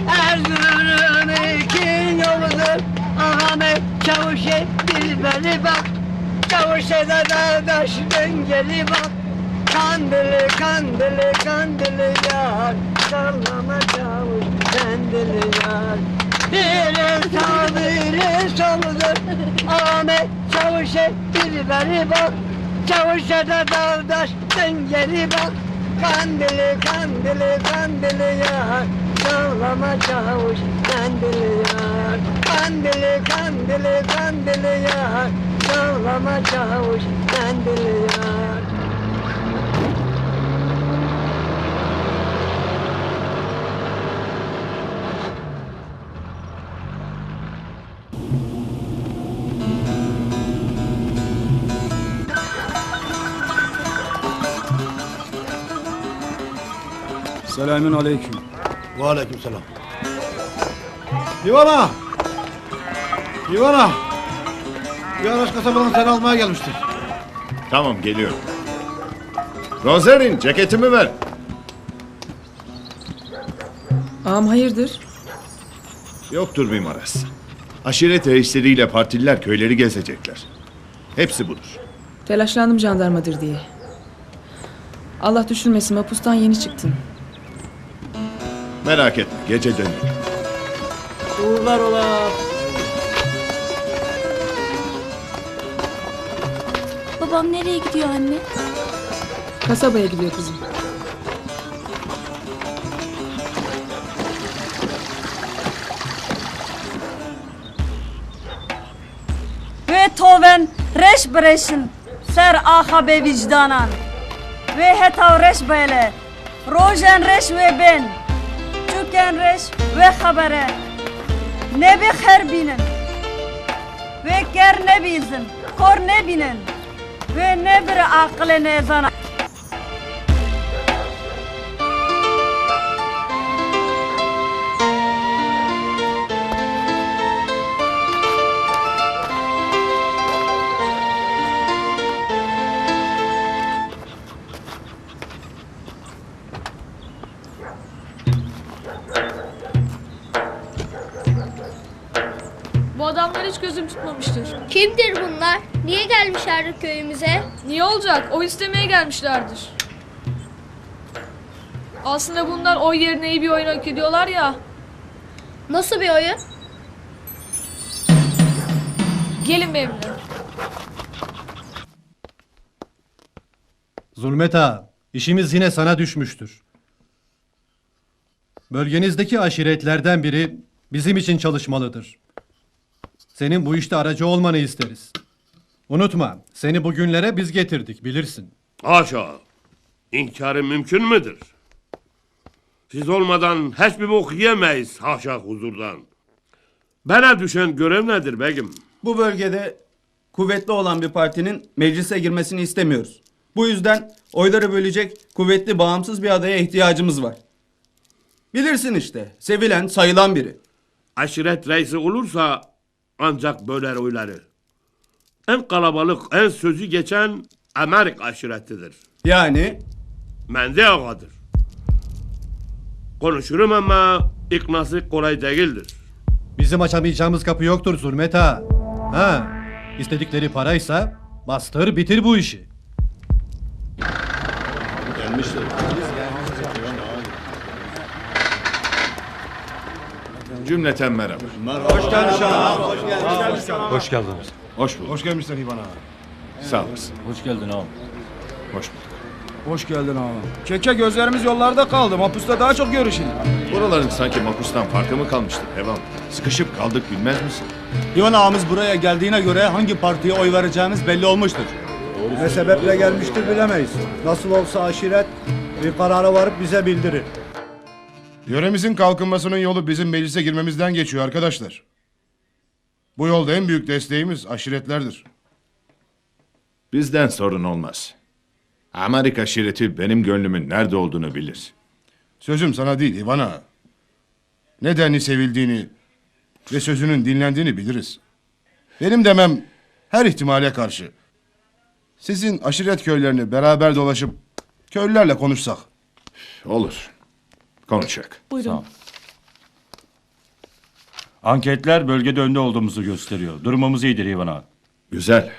Erzurum'un iki yoludur, Ahmet Çavuş'e bilmeli bak. Çavuş'a da dağdaş döngeli bak. Kandili kandili kandili yar, sallama çavuş kendili yar. Biri sağ biri soludur, Ahmet Çavuş'a bilmeli bak. Çavuş'a da dağdaş döngeli bak. Kandili kandili kandili yar, sallama çavuş kandili yar. Kandili kandili kandili yar, sallama çavuş kandili yar. Selamün aleyküm. Ve aleykümselam. Ivana! Ivana! Bir araç kasabadan seni almaya gelmiştir. Tamam, geliyorum. Rozerin, ceketimi ver. Ağam hayırdır? Yoktur bir maraz. Aşiret reisleriyle partililer köyleri gezecekler. Hepsi budur. Telaşlandım jandarmadır diye. Allah düşürmesin, mapustan yeni çıktın. Merak etme, gece dönerim. Uğurlar ola. Babam nereye gidiyor anne? Kasabaya gidiyor kızım. Ve toven reş breşin ser aha be vicdanan ve hetav reş böyle rojen reş ve ben çüken reş ve habere ne bir her binin ve ger ne bilsin kor ne binin ve ne bir aklı ne zana. Bu adamlar hiç gözüm tutmamıştır. Kimdir bunlar? Niye gelmişlerdir köyümüze? Niye olacak? Oy istemeye gelmişlerdir. Aslında bunlar oy yerine iyi bir oyun hak ediyorlar ya. Nasıl bir oyun? Gelin benimle. Zulmet Ağa, işimiz yine sana düşmüştür. Bölgenizdeki aşiretlerden biri bizim için çalışmalıdır. Senin bu işte aracı olmanı isteriz. Unutma, seni bugünlere biz getirdik, bilirsin. Haşa. İnkarı mümkün müdür? Siz olmadan hiçbir bok yemeyiz haşa huzurdan. Bana düşen görev nedir begim? Bu bölgede kuvvetli olan bir partinin meclise girmesini istemiyoruz. Bu yüzden oyları bölecek kuvvetli bağımsız bir adaya ihtiyacımız var. Bilirsin işte, sevilen, sayılan biri. Aşiret reisi olursa ancak böler oyları. En kalabalık, en sözü geçen Amerik aşiretidir. Yani Mende ağadır. Konuşurum ama iknası kolay değildir. Bizim açamayacağımız kapı yoktur Zulmet ağa. Ha, istedikleri paraysa bastır bitir bu işi. Cümleten merhaba. Hoş geldiniz. Hoş bulduk. Hoş gelmişsin İvan ağa. Sağ olasın. Hoş geldin ağam. Hoş bulduk. hoş geldin ağam. Keke gözlerimiz yollarda kaldı. Mapusta daha çok görüşün. Buraların sanki mapustan farkı mı kalmıştır Devam? Sıkışıp kaldık bilmez misin? Divan ağamız buraya geldiğine göre hangi partiye oy vereceğimiz belli olmuştur. Ne sebeple gelmiştir bilemeyiz. Nasıl olsa aşiret bir karara varıp bize bildirir. Yöremizin kalkınmasının yolu bizim meclise girmemizden geçiyor arkadaşlar. Bu yolda en büyük desteğimiz aşiretlerdir. Bizden sorun olmaz. Amerika aşireti benim gönlümün nerede olduğunu bilir. Sözüm sana değil İvan ağa. Nedenli sevildiğini ve sözünün dinlendiğini biliriz. Benim demem her ihtimale karşı. Sizin aşiret köylerini beraber dolaşıp köylülerle konuşsak. Olur. Konuşacak. Buyurun. Anketler bölgede önde olduğumuzu gösteriyor. Durumumuz iyidir İvan ağa. Güzel.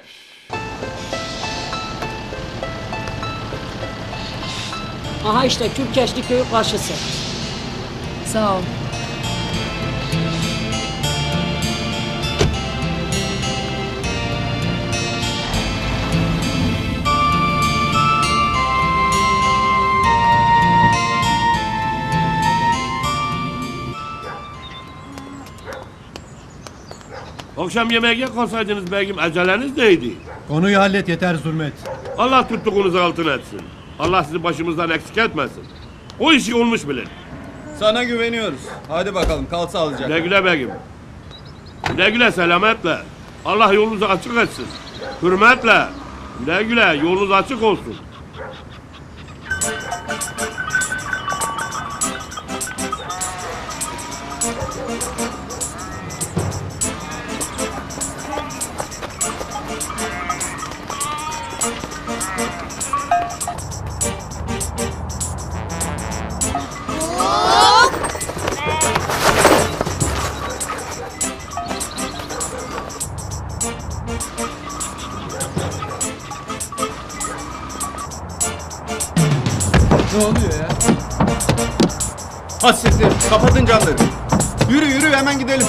Aha işte Kürkeşli köyü karşısı. Sağ ol. Akşam yemeğe kalsaydınız begim aceleniz neydi? Konuyu hallet yeter Zulmet. Allah tuttuğunuzu altın etsin. Allah sizi başımızdan eksik etmesin. O işi olmuş bilin. Sana güveniyoruz. Hadi bakalım kal sağlıcakla. Güle güle begim. Güle güle selametle. Allah yolunuzu açık etsin. Hürmetle. Güle güle yolunuz açık olsun. Ne oluyor ya? Hasrettir. Kapatın camları. Yürü yürü hemen gidelim.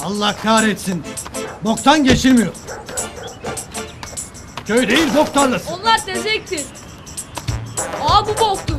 Allah kahretsin. Boktan geçilmiyor. Köy değil bok tarlası. Onlar tezektir. Aa bu boktur.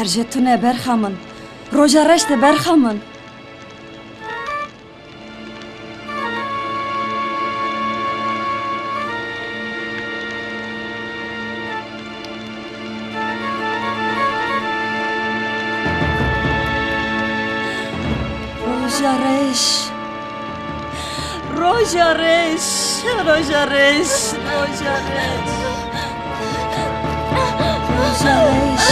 خرجتونه برخمن روژا رشت برخمن روژا رش Roja reş, roja reş, roja reş. Roja reş.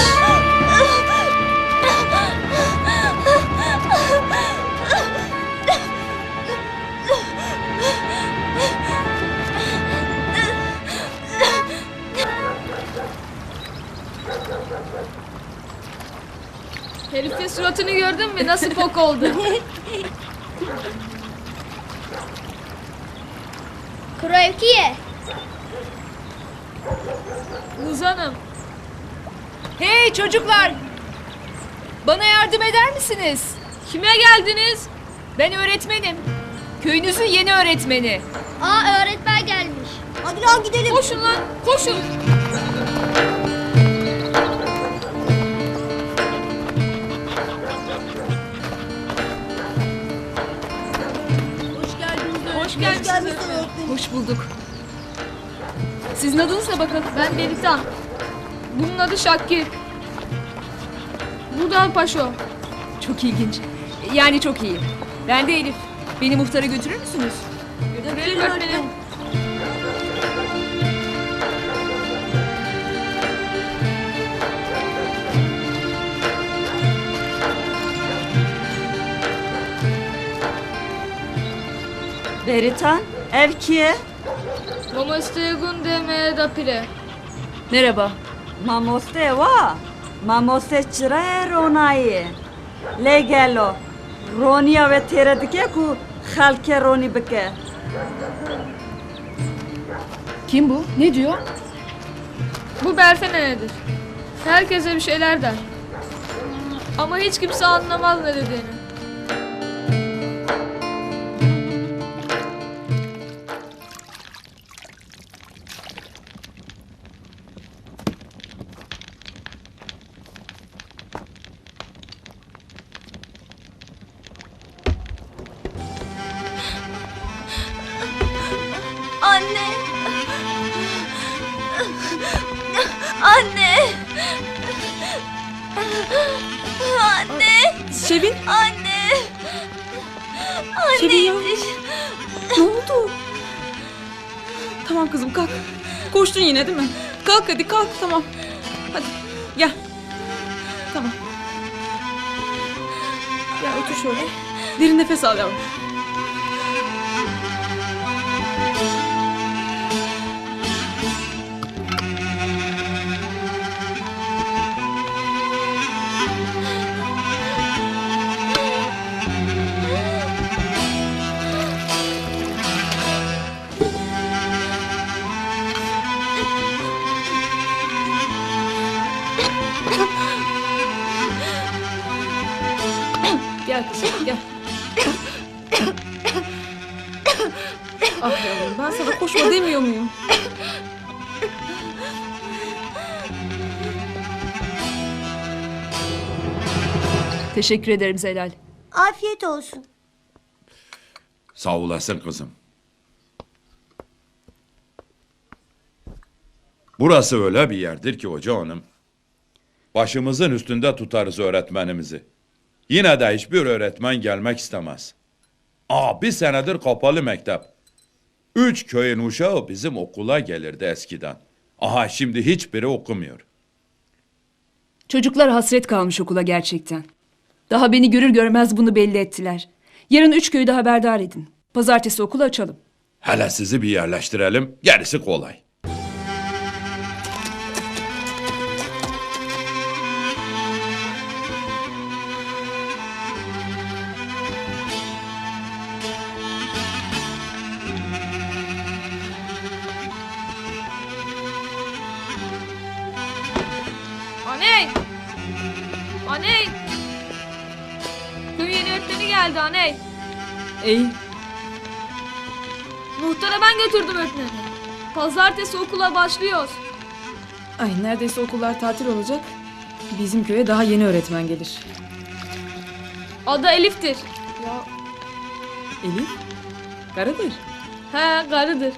Herifin suratını gördün mü? Nasıl pok oldu? Kroevkiye. Nuz Hanım. Hey çocuklar! Bana yardım eder misiniz? Kime geldiniz? Ben öğretmenim. Köyünüzün yeni öğretmeni. Aa, öğretmen gelmiş. Hadi lan gidelim. Koşun lan, koşun. Hoş geldiniz. Hoş bulduk. Sizin adınız ne bakalım? Ben Beritan. Bunun adı Şakir. Bu da Paşo. Çok ilginç. Yani çok iyi. Ben de Elif. Beni muhtara götürür müsünüz? Götürelim öğretmenim. Beritan, ev kiye? Mamostegun demeye da pire. Merhaba. Mamoste va. Mamoste çıra ronayı. Le gelo. Ronia ve teredike ku halke roni bike. Kim bu? Ne diyor? Bu Berfene'dir. Herkese bir şeyler der. Ama hiç kimse anlamaz ne dediğini. Anne. Anne. Anne. Şevin. Anne. Anne. Şevin ya. yetiş. Ne oldu? Tamam kızım kalk. Koştun yine değil mi? Kalk hadi kalk tamam. Hadi gel. Tamam. Gel otur şöyle. Derin nefes al yavrum. Gel kızım gel. Ah yavrum ben sana koşma demiyor muyum? Teşekkür ederim Zelal. Afiyet olsun. Sağ olasın kızım. Burası öyle bir yerdir ki hoca hanım. Başımızın üstünde tutarız öğretmenimizi. Yine de hiçbir öğretmen gelmek istemez. Bir senedir kapalı mektep. 3 köyün uşağı bizim okula gelirdi eskiden. Şimdi hiçbiri okumuyor. Çocuklar hasret kalmış okula gerçekten. Daha beni görür görmez bunu belli ettiler. Yarın 3 köyü de haberdar edin. Pazartesi okulu açalım. Hele sizi bir yerleştirelim, gerisi kolay. Aney! Aney! Köy yeni öğretmeni geldi aney. İyi. Muhtara ben götürdüm öğretmeni. Pazartesi okula başlıyoruz. Ay neredeyse okullar tatil olacak. Bizim köye daha yeni öğretmen gelir. Adı Elif'tir. Ya. Elif? Karadır. He, karıdır.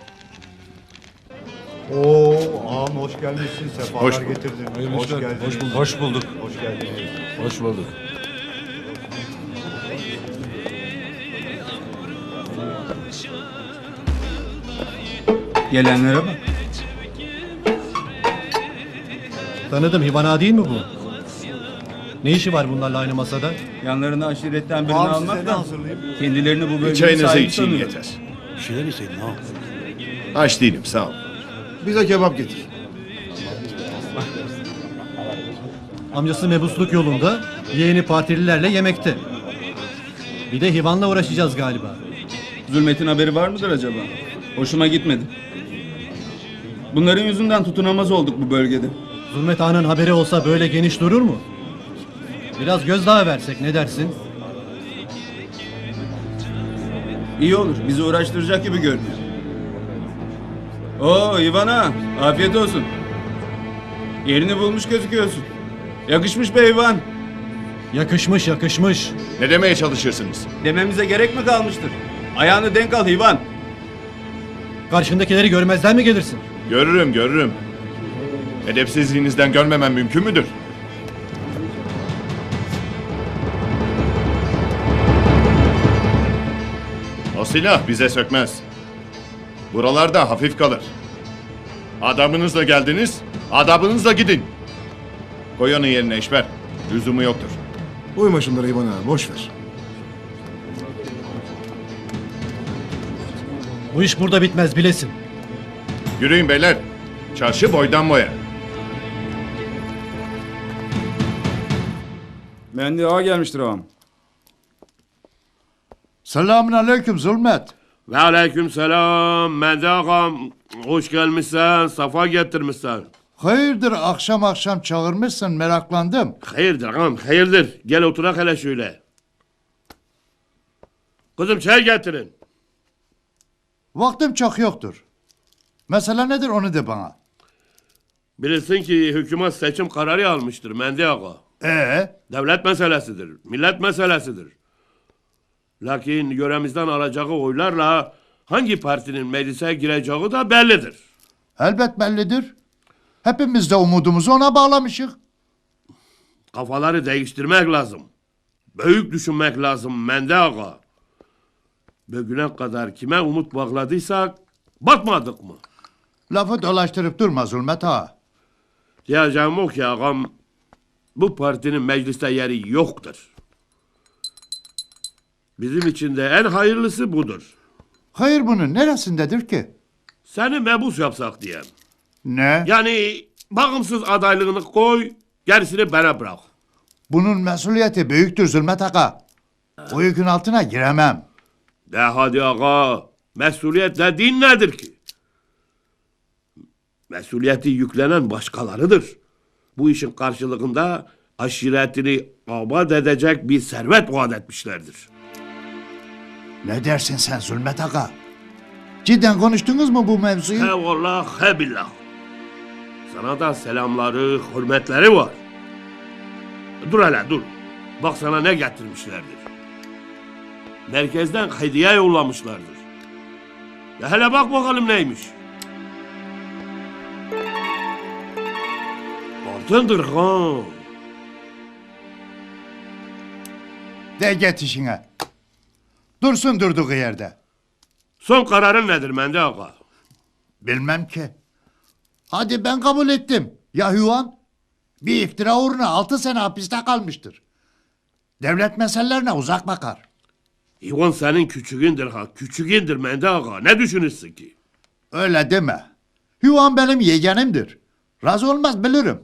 Ağam hoş gelmişsin. Sefalar Hoş bulduk. getirdin. Hoş geldiniz. Hoş bulduk. Hoş geldiniz. Hoş bulduk. Gelenlere bak. Tanıdım, Hivan Ağa değil mi bu? Ne işi var bunlarla aynı masada? Yanlarına aşiretten birini Ağam, almak size ne da hazırlayayım? kendilerini bu bölgenin Çayınızı sahibi için sanıyor. yeter. Bir şeyler isteyin ağam. Aç değilim sağ ol. Bize kebap getir. Amcası mebusluk yolunda, yeğeni partililerle yemekte. Bir de Hivan'la uğraşacağız galiba. Zulmet'in haberi var mıdır acaba? Hoşuma gitmedi. Bunların yüzünden tutunamaz olduk bu bölgede. Zulmet Ağa'nın haberi olsa böyle geniş durur mu? Biraz gözdağı versek ne dersin? İyi olur. Bizi uğraştıracak gibi görünüyor. Oo İvan'a afiyet olsun. Yerini bulmuş gözüküyorsun. Yakışmış be İvan. Yakışmış yakışmış. Ne demeye çalışırsınız? Dememize gerek mi kalmıştır? Ayağını denk al İvan. Karşındakileri görmezden mi gelirsin? Görürüm görürüm. Edepsizliğinizden görmemem mümkün müdür? O silah bize sökmez. Buralarda hafif kalır. Adamınızla geldiniz, adabınızla gidin. Koy onu yerine Eşber. Lüzumu yoktur. Uyma şunlara İvan ağa, boş ver. Bu iş burada bitmez bilesin. Yürüyün beyler. Çarşı boydan boya. Mendi ağa gelmiştir ağam. Selamun aleyküm Zulmet. Ve aleyküm selam. Mende ağam. Hoş gelmişsen, safa getirmişsen. Hayırdır akşam akşam çağırmışsın, meraklandım. Hayırdır ağam, hayırdır. Gel oturak hele şöyle. Kızım çay getirin. Vaktim çok yoktur. Mesele nedir onu de bana. Bilirsin ki hükümet seçim kararı almıştır Mendi ağa. Devlet meselesidir, millet meselesidir. Lakin yöremizden alacağı oylarla hangi partinin meclise gireceği da bellidir. Elbet bellidir. Hepimiz de umudumuzu ona bağlamışık. Kafaları değiştirmek lazım. Büyük düşünmek lazım Mende ağa. Bugüne kadar kime umut bağladıysak batmadık mı? Lafı dolaştırıp durma Zulmet ağa. Diyeceğim o ki ağam, bu partinin mecliste yeri yoktur. Bizim için de en hayırlısı budur. Hayır bunun neresindedir ki? Seni mebus yapsak diye. Ne? Yani bağımsız adaylığını koy, gerisini bana bırak. Bunun mesuliyeti büyüktür Zulmet ağa. O yükün altına giremem. De hadi ağa, mesuliyet dediğin nedir ki? Mesuliyeti yüklenen başkalarıdır. Bu işin karşılığında aşiretini abad edecek bir servet vaat etmişlerdir. Ne dersin sen Zulmet ağa? Cidden konuştunuz mu bu mevzuyu? He vallah he billah. Sana da selamları, hürmetleri var. Dur hele dur. Bak sana ne getirmişlerdir. Merkezden hediye yollamışlardır. Ya hele bak bakalım neymiş. Altındır ha. De get işine. Dursun durduğu yerde. Son kararın nedir Mende ağa? Bilmem ki. Hadi ben kabul ettim. Ya Hüvan? Bir iftira uğruna 6 sene hapiste kalmıştır. Devlet meselelerine uzak bakar. İvan senin küçüğündür ha. Küçüğündür Mende ağa. Ne düşünürsün ki? Öyle deme. Hüvan benim yeğenimdir. Razı olmaz bilirim.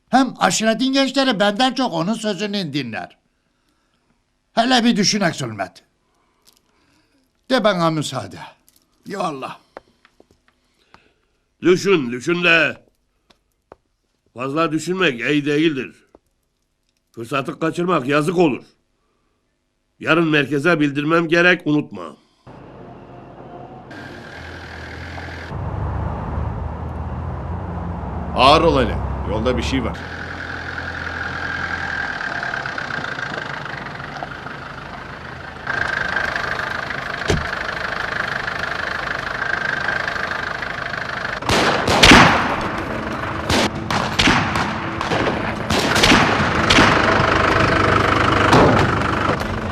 Hem aşiretin gençleri benden çok onun sözünü dinler. Hele bir düşünek Zulmet. De bana müsaade. Yallah. Düşün de. Fazla düşünmek iyi değildir. Fırsatı kaçırmak yazık olur. Yarın merkeze bildirmem gerek, unutma. Ağır ol hele. Yolda bir şey var.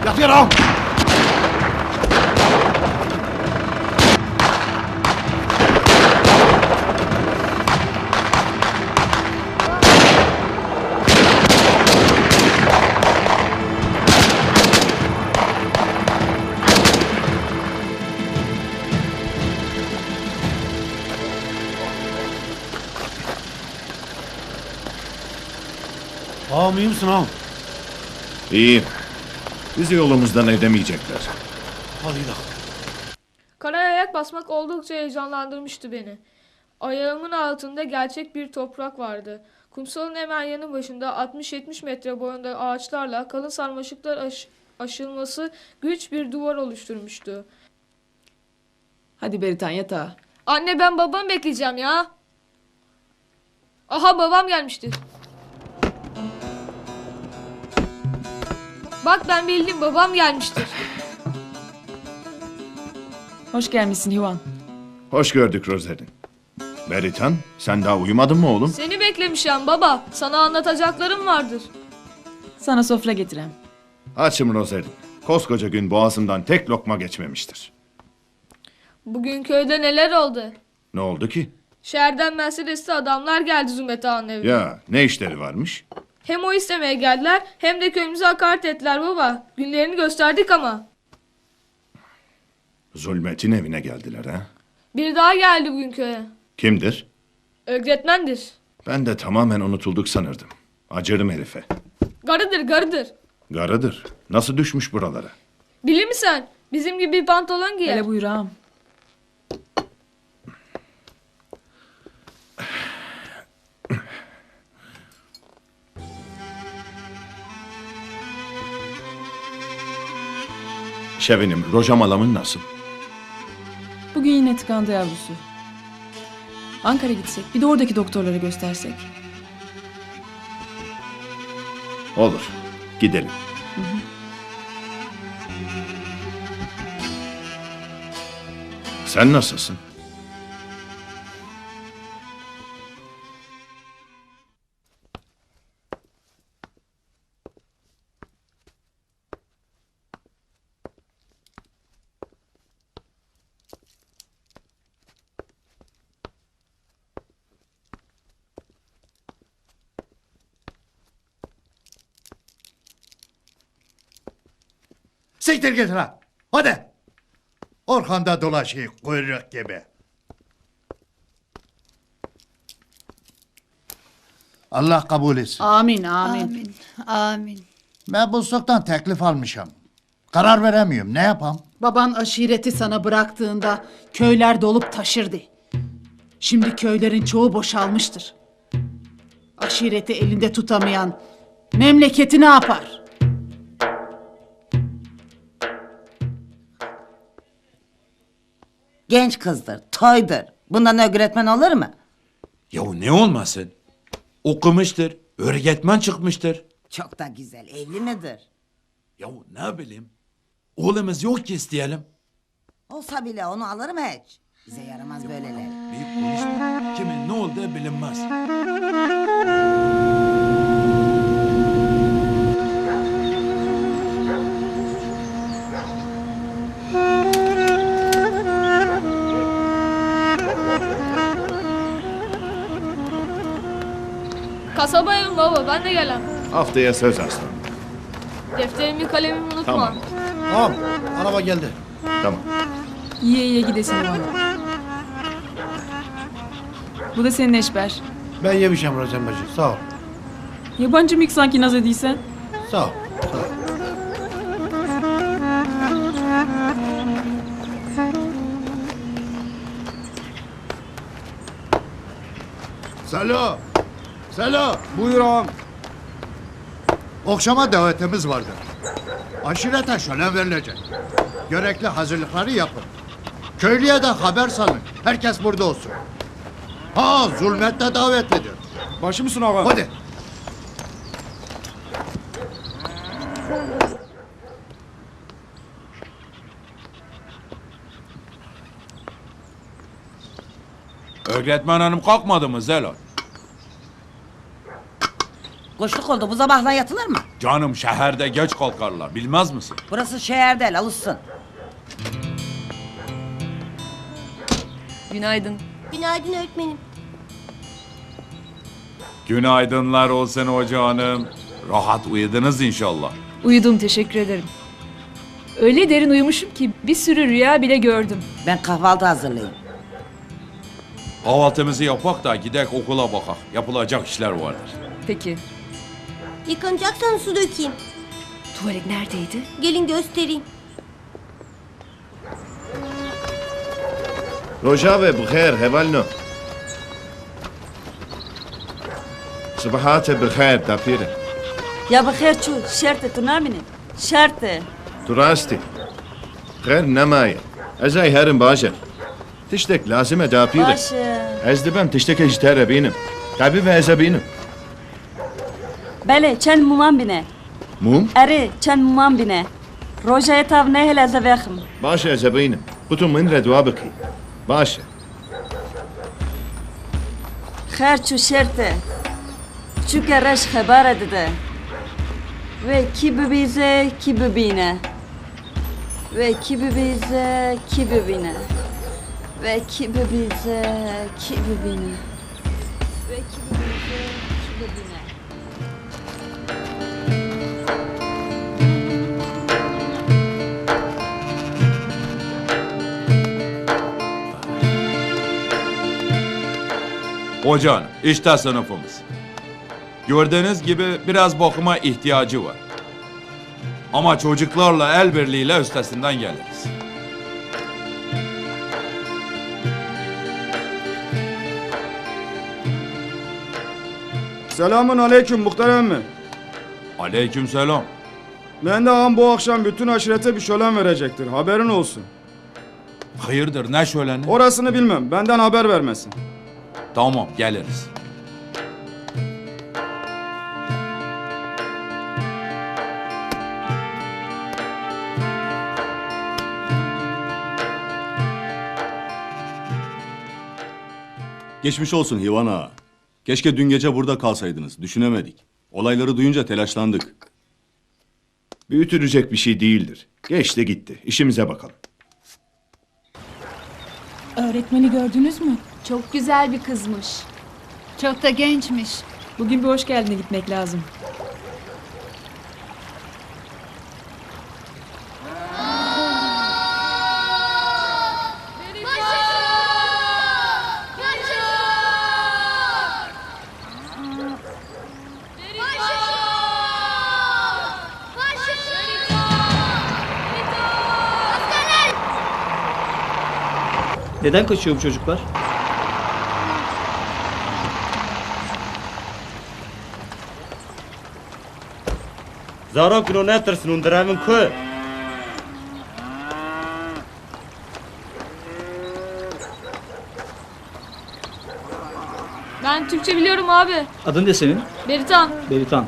Yatır ağam. Ağam iyi misin ağam? İyiyim. Bizi yolumuzdan edemeyecekler. Hadi gidelim. Karaya ayak basmak oldukça heyecanlandırmıştı beni. Ayağımın altında gerçek bir toprak vardı. Kumsalın hemen yanı başında 60-70 metre boyunda ağaçlarla kalın sarmaşıklar aşılması güç bir duvar oluşturmuştu. Hadi Beritan yatağa. Anne ben babamı bekleyeceğim ya. Aha babam gelmiştir. Bak ben bildim babam gelmiştir. Hoş gelmişsin Hivan. Hoş gördük Rozerin. Beritan, sen daha uyumadın mı oğlum? Seni beklemişim baba. Sana anlatacaklarım vardır. Sana sofra getirem. Açım Rozerin. Koskoca gün boğazımdan tek lokma geçmemiştir. Bugün köyde neler oldu? Ne oldu ki? Şehirden Mercedes'te adamlar geldi Zümrüt Ağa'nın evine. Ya ne işleri varmış? Hem o istemeye geldiler hem de köyümüze hakaret ettiler baba. Günlerini gösterdik ama. Zulmet'in evine geldiler ha? Bir daha geldi bugün köye. Kimdir? Öğretmendir. Ben de tamamen unutulduk sanırdım. Acırım herife. Garıdır. Garıdır. Nasıl düşmüş buralara? Bilir misin sen? Bizim gibi bir pantolon giyer. Hele buyur ağam. Şevinim, Rojamalam'ın nasıl? Bugün yine tıkandı yavrusu. Ankara gitsek, bir de oradaki doktorlara göstersek. Olur. Gidelim. Sen nasılsın? Siktir git lan. Hadi. Orkanda dolaşıyor kuyruk gibi. Allah kabul etsin. Amin, amin. Amin. Ben Buzluk'tan teklif almışım. Karar veremiyorum. Ne yapam? Baban aşireti sana bıraktığında köyler dolup taşırdı. Şimdi köylerin çoğu boşalmıştır. Aşireti elinde tutamayan memleketi ne yapar? Genç kızdır, toydur. Bundan öğretmen olur mu? Ya ne olmasın? Okumuştur, öğretmen çıkmıştır. Çok da güzel, evli midir? Ya ne bileyim. Oğlumuz yok ki isteyelim. Olsa bile onu alır mı hiç? Bize yaramaz böyleler. Büyük konuşma. Kimin ne olduğu bilinmez. Kasaba evim baba ben de gelem. Haftaya söz aslanım. Defterimi kalemimi unutma. Tamam. Ağam araba geldi. Tamam. İyi gidesin Hivan. Bu da senin eşber. Ben yemişim Rozen bacı. Sağ ol. Yabancı mı sanki naz ediysen? Sağ ol. Sağ ol. Selo. Selo. Buyur ağam. Akşama davetimiz vardır. Aşirete şölen verilecek. Gerekli hazırlıkları yapın. Köylüye de haber salın. Herkes burada olsun. Ha, Zulmet de davetlidir. Başı mısın ağam? Hadi. Öğretmen hanım kalkmadı mı Zelal? Kuşluk oldu, bu sabahla yatılır mı? Canım şehirde geç kalkarlar bilmez misin? Burası şehir değil, alışsın. Günaydın. Günaydın öğretmenim. Günaydınlar olsun hoca hanım. Rahat uyudunuz inşallah. Uyudum teşekkür ederim. Öyle derin uyumuşum ki bir sürü rüya bile gördüm. Ben kahvaltı hazırlayayım. Kahvaltımızı yapak da gidek okula bakak. Yapılacak işler vardır. Peki. Yıkanacaksan su dökeyim. Tuvalet neredeydi? Gelin göstereyim. روجاوي بخير هبالنا صباحات بخير تافيرة Ya bixêr çû şertê tu namînî. Şertê. تو راستي خير نماية ازاي هرم باجر تشتك لازم دافيرة Başı. از دبم تشتك اجتارة بينم تعبي فازا بينم Belê çend muman bine. موم Erê çend muman bine. Rojaya tav ne hele zevexim. باشا ازا بينم قلتم من ردوابكي باشا Xêr çû şertê. Çûke reş xebare dide. Ve ki bibîze ki bibîne. Ve ki bibîze ki bibîne. Ve ki bibîze ki bibîne. Ve ki bibîze ki bibîne. Hoca hanım, işte sınıfımız. Gördüğünüz gibi biraz bakıma ihtiyacı var. Ama çocuklarla el birliğiyle üstesinden geliriz. Selamun aleyküm muhterem mi? Aleykümselam. Ben de ağam bu akşam bütün aşirete bir şölen verecektir. Haberin olsun. Hayırdır, ne şöleni? Orasını bilmem. Benden haber vermesin. Tamam, geliriz. Geçmiş olsun Hivan ağa. Keşke dün gece burada kalsaydınız. Düşünemedik. Olayları duyunca telaşlandık. Büyütülecek bir şey değildir. Geçti gitti. İşimize bakalım. Öğretmeni gördünüz mü? Çok güzel bir kızmış. Çok da gençmiş. Bugün bir hoş geldine gitmek lazım. Neden kaçıyor bu çocuklar? Zara kilometresın undiremin ku. Ben Türkçe biliyorum abi. Adın ne senin? Beritan. Beritan.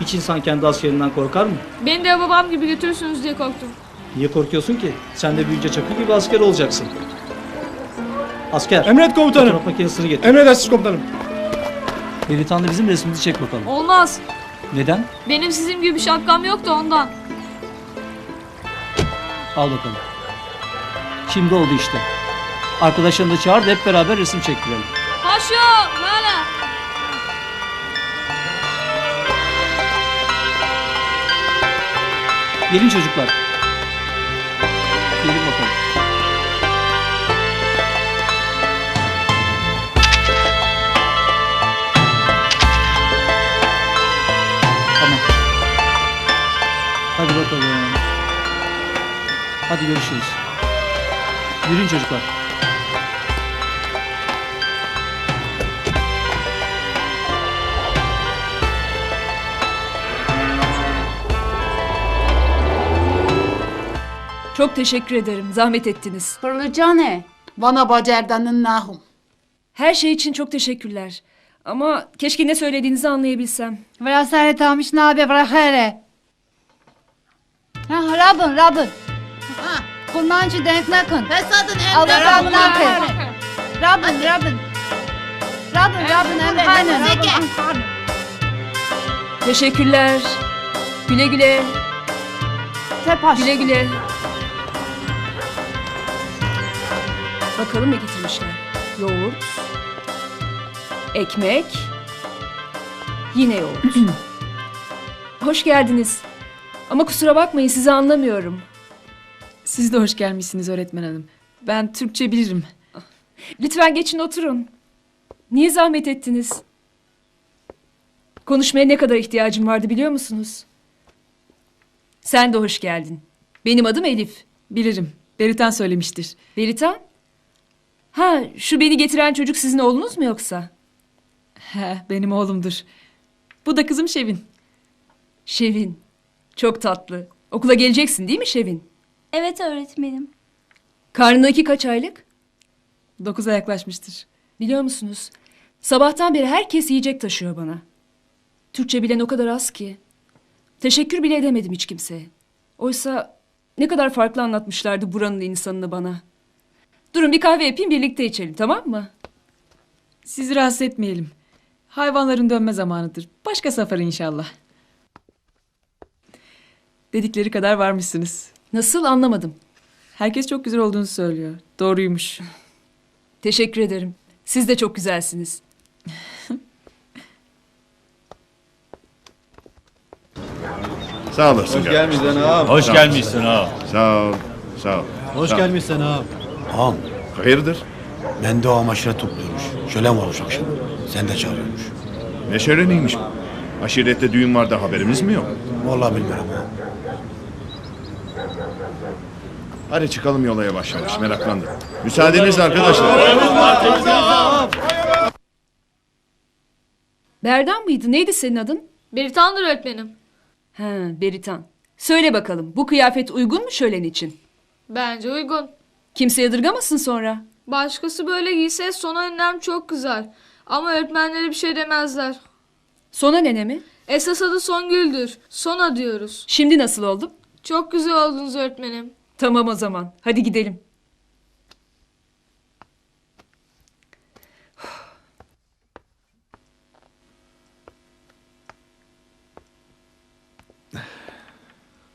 Hiç insan kendi askerinden korkar mı? Beni de babam gibi götürürsünüz diye korktum. Niye korkuyorsun ki? Sen de büyüyünce Çakır gibi asker olacaksın. Asker. Emret komutanım. Fotoğraf makinesini getir. Emredersiniz komutanım. Beritan'la bizim resmimizi çek bakalım. Olmaz. Neden? Benim sizin gibi bir şapkam yok da ondan. Al bakalım. Şimdi oldu işte. Arkadaşlarını da çağır da hep beraber resim çektirelim. Haşo, böyle. Gelin çocuklar. Gelin bakalım. Tamam. Hadi bakalım. Hadi görüşürüz. Yürüyün çocuklar. Çok teşekkür ederim. Zahmet ettiniz. Fırlıcane. Bana bacerdanın nahum. Her şey için çok teşekkürler. Ama keşke ne söylediğinizi anlayabilsem. Vrasare tamiş nabe vrahere. Ha Rabın. Kurmancı denk nakın. Fesadın Allah Rabın nakın. Rabın emre. Aynen Rabın. Teşekkürler. Güle güle. Tepaş. Güle güle. Bakalım ne getirmişler. Yoğurt. Ekmek. Yine yoğurt. Hoş geldiniz. Ama kusura bakmayın sizi anlamıyorum. Siz de hoş gelmişsiniz öğretmen hanım. Ben Türkçe bilirim. Lütfen geçin oturun. Niye zahmet ettiniz? Konuşmaya ne kadar ihtiyacım vardı biliyor musunuz? Sen de hoş geldin. Benim adım Elif. Bilirim. Beritan söylemiştir. Beritan? Ha, şu beni getiren çocuk sizin oğlunuz mu yoksa? He, benim oğlumdur. Bu da kızım Şevin. Şevin. Çok tatlı. Okula geleceksin değil mi Şevin? Evet öğretmenim. Karnındaki kaç aylık? 9'a yaklaşmıştır. Biliyor musunuz? Sabahtan beri herkes yiyecek taşıyor bana. Türkçe bilen o kadar az ki. Teşekkür bile edemedim hiç kimseye. Oysa ne kadar farklı anlatmışlardı buranın insanını bana. Durun bir kahve yapayım birlikte içelim, tamam mı? Sizi rahatsız etmeyelim. Hayvanların dönme zamanıdır. Başka sefer inşallah. Dedikleri kadar varmışsınız. Nasıl anlamadım. Herkes çok güzel olduğunu söylüyor. Doğruymuş. Teşekkür ederim. Siz de çok güzelsiniz. Sağ olasın. Hoş gelmişsin ağam. Hoş Sağ ol. gelmişsin ağam. Sağ ol. Sağ ol. Hoş Sağ ol. gelmişsin ağam. Ağam, Hayırdır? ben de ağam aşiret topluyormuş. Şölen varmış akşam. Sen de çağırıyormuş. Ne şöleniymiş bu? Aşirette düğün var da haberimiz mi yok? Vallahi bilmiyorum ağam. Hadi çıkalım yola yavaş yavaş. Meraklandım. Müsaadenizle arkadaşlar. Berdan mıydı? Neydi senin adın? Beritan'dır öğretmenim. Ha, Beritan. Söyle bakalım, bu kıyafet uygun mu şölen için? Bence uygun. Kimse yadırgamasın sonra. Başkası böyle giyse Sona nenem çok güzel. Ama öğretmenlere bir şey demezler. Sona nene mi? Esas adı Songül'dür. Sona diyoruz. Şimdi nasıl oldum? Çok güzel oldunuz öğretmenim. Tamam o zaman. Hadi gidelim.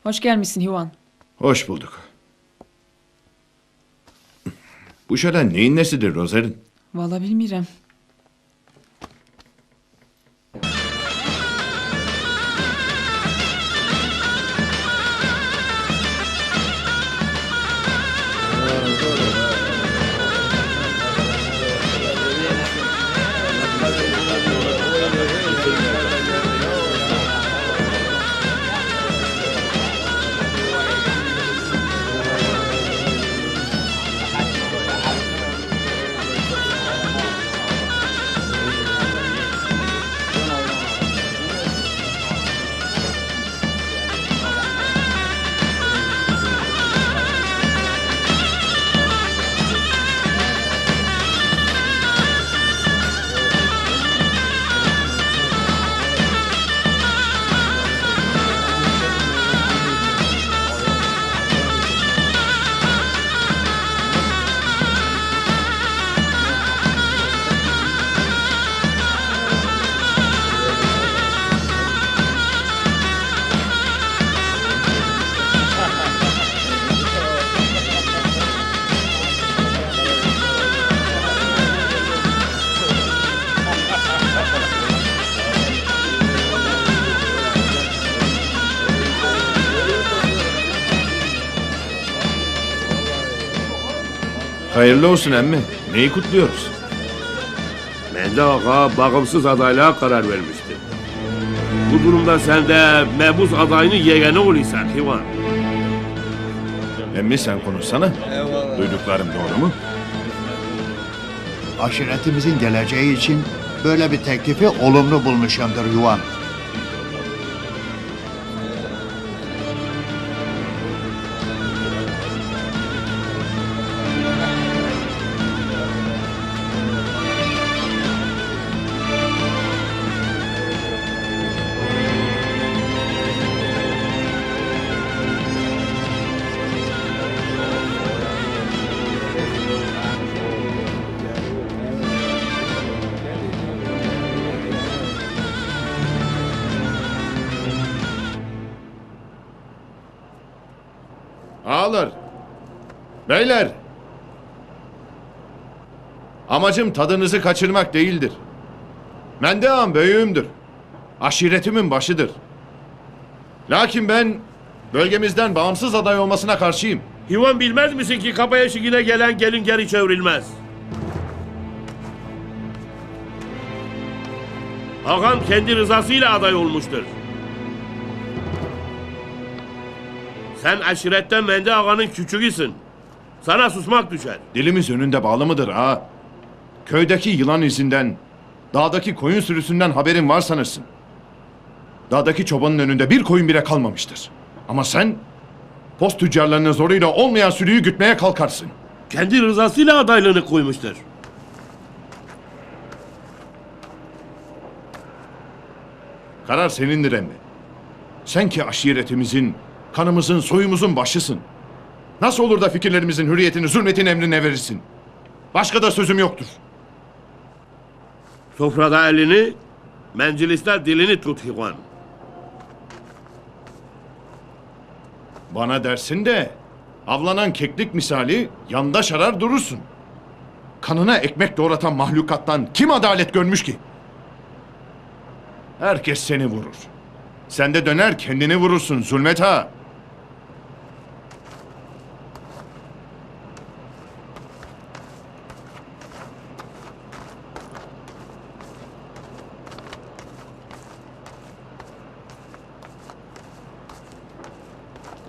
Hoş gelmişsin Hivan. Hoş bulduk. Bu şölen neyin nesidir Rozerin? Vallahi bilmiyorum. Hayırlı olsun emmi. Neyi kutluyoruz? Mende Ağa bağımsız adaylığa karar vermişti. Bu durumda sen de mebus adayının yeğeni oluyorsun Hivan. Emmi sen konuşsana. Duyduklarım doğru mu? Aşiretimizin geleceği için böyle bir teklifi olumlu bulmuşumdur Yuvan. Ağalar, beyler. Amacım tadınızı kaçırmak değildir. Mende ağam büyüğümdür. Aşiretimin başıdır. Lakin ben bölgemizden bağımsız aday olmasına karşıyım. Hivan bilmez misin ki kapı eşiğine gelen gelin geri çevrilmez. Ağam kendi rızasıyla aday olmuştur. Sen aşiretten Mendi ağanın küçüğüsün. Sana susmak düşer. Dilimiz önünde bağlı mıdır ha? Köydeki yılan izinden, dağdaki koyun sürüsünden haberin var sanırsın. Dağdaki çobanın önünde bir koyun bile kalmamıştır. Ama sen post tüccarlarının zoruyla olmayan sürüyü gütmeye kalkarsın. Kendi rızasıyla adaylığını koymuştur. Karar senindir emmi. Sen ki aşiretimizin, kanımızın, soyumuzun başısın. Nasıl olur da fikirlerimizin hürriyetini zulmetin emrine verirsin? Başka da sözüm yoktur. Sofrada elini, mecliste dilini tut Hivan. Bana dersin de avlanan keklik misali yandaş arar durursun. Kanına ekmek doğratan mahlukattan kim adalet görmüş ki? Herkes seni vurur. Sen de döner kendini vurursun Zulmet Ağa.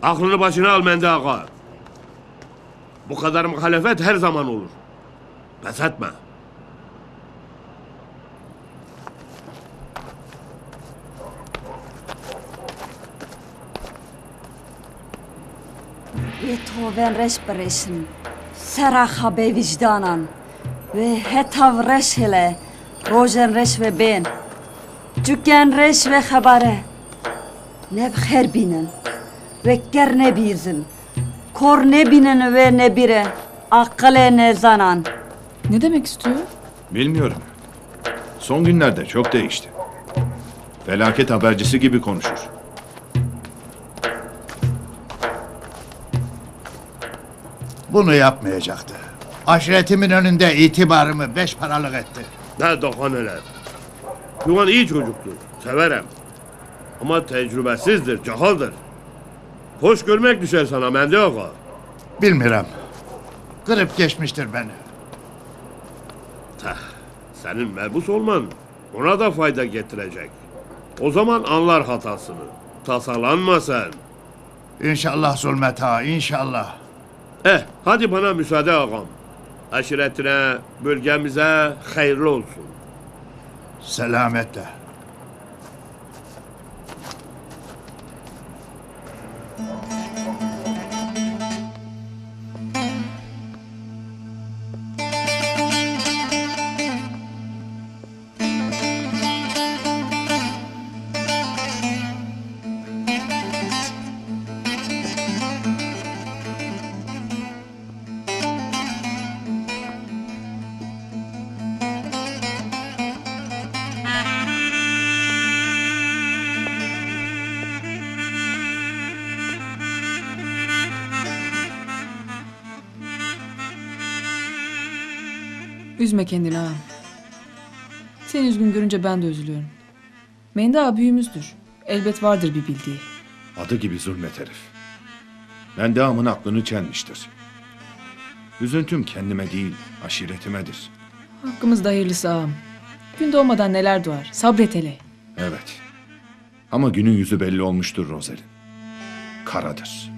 Aklını başına al Mendi ağa. Bu kadar muhalefet her zaman olur. Pes etme. Ve toven reş bereşin. Seraha be vicdanan. Ve hetav reş hele. Rojen reş ve ben. Cükken reş ve habare. Ne bher binin. Ve ker ne birzin. Kor ne binin ve ne bire. Akale ne zanan. Ne demek istiyor? Bilmiyorum. Son günlerde çok değişti. Felaket habercisi gibi konuşur. Bunu yapmayacaktı. Aşiretimin önünde itibarımı 5 paralık etti. Ne daha neler. Hivan iyi çocuktur. Severim. Ama tecrübesizdir, cahaldır. Hoş görmek düşer sana Mendi ağa. Bilmiyorum. Kırıp geçmiştir beni. Senin mebus olman ona da fayda getirecek. O zaman anlar hatasını. Tasalanma sen. İnşallah Zulmet Ağa, inşallah. Hadi bana müsaade ağam. Aşiretine, bölgemize hayırlı olsun. Selametle. Üzme kendini ağam. Seni üzgün görünce ben de üzülüyorum. Mendi ağa büyüğümüzdür. Elbet vardır bir bildiği. Adı gibi zulmet herif. Mendi ağamın aklını çelmiştir. Üzüntüm kendime değil, aşiretimedir. Hakkımızda hayırlısı ağam. Gün doğmadan neler doğar. Sabret hele. Evet. Ama günün yüzü belli olmuştur Rozel'in. Karadır.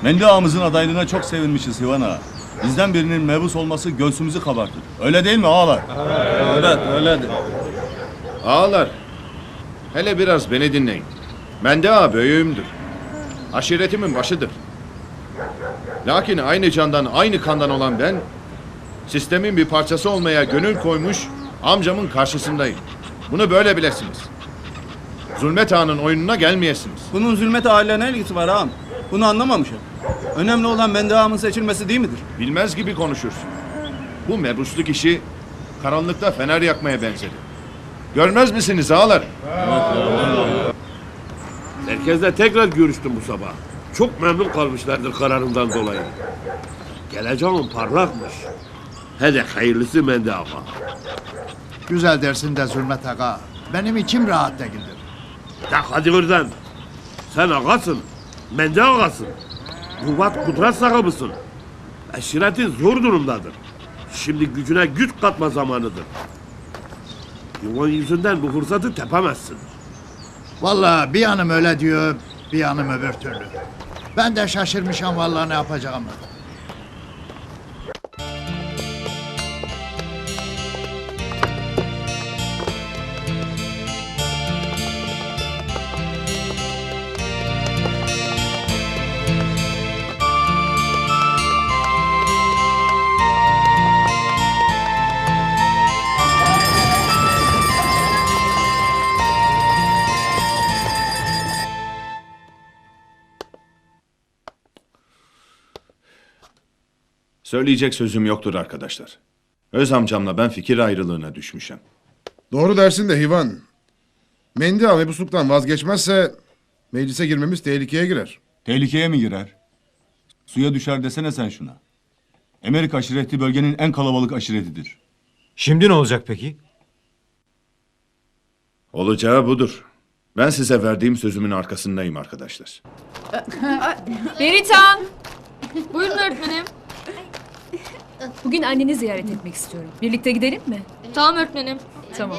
Mendi ağamızın adaylığına çok sevinmişiz Hivan ağa. Bizden birinin mebus olması göğsümüzü kabartır. Öyle değil mi ağalar? Evet, öyledir. Ağalar, hele biraz beni dinleyin. Mende ağa büyüğümdür. Aşiretimin başıdır. Lakin aynı candan aynı kandan olan ben, sistemin bir parçası olmaya gönül koymuş amcamın karşısındayım. Bunu böyle bilesiniz. Zulmet Ağa'nın oyununa gelmeyesiniz. Bunun Zulmet Ağa ile ne ilgisi var ağam? Bunu anlamamışım. Önemli olan Mende ağamın seçilmesi değil midir? Bilmez gibi konuşursun. Bu mebusluk işi karanlıkta fener yakmaya benzedi. Görmez misiniz ağalar? Herkesle tekrar görüştüm bu sabah. Çok memnun kalmışlardır kararından dolayı. Geleceğin parlakmış. Hadi hayırlısı Mende Ağa. Güzel dersin de Zulmet Ağa. Benim içim rahat değildir. Ya hadi oradan. Sen ağasın. Mende ağasın. Kuvvet kudret sahibisin. Eşiretin zor durumdadır. Şimdi gücüne güç katma zamanıdır. Yuvan yüzünden bu fırsatı tepemezsin. Vallahi bir yanım öyle diyor, bir yanım öbür türlü. Ben de şaşırmışım vallahi ne yapacağımı. Söyleyecek sözüm yoktur arkadaşlar. Öz amcamla ben fikir ayrılığına düşmüşüm. Doğru dersin de Hivan. Mendi ağa mebusluktan vazgeçmezse meclise girmemiz tehlikeye girer. Tehlikeye mi girer? Suya düşer desene sen şuna. Amerika aşireti bölgenin en kalabalık aşiretidir. Şimdi ne olacak peki? Olacağı budur. Ben size verdiğim sözümün arkasındayım arkadaşlar. Beritan! Buyurun öğretmenim. Bugün anneni ziyaret etmek istiyorum. Birlikte gidelim mi? Tamam öğretmenim. Tamam.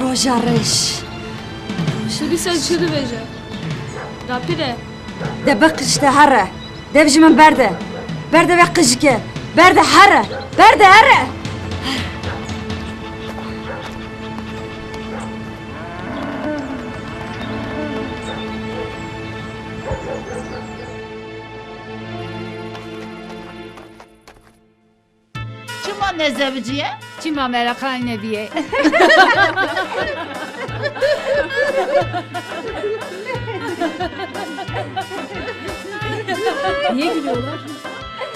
Rojareş. Şöyle sen bece. Rapide. De bak işte hara. Devcimen berde. Berde ve kızike. Berde hara. Berde hara. Çima ne zevciye? Çima merakay ne diye. Niye gülüyorlar?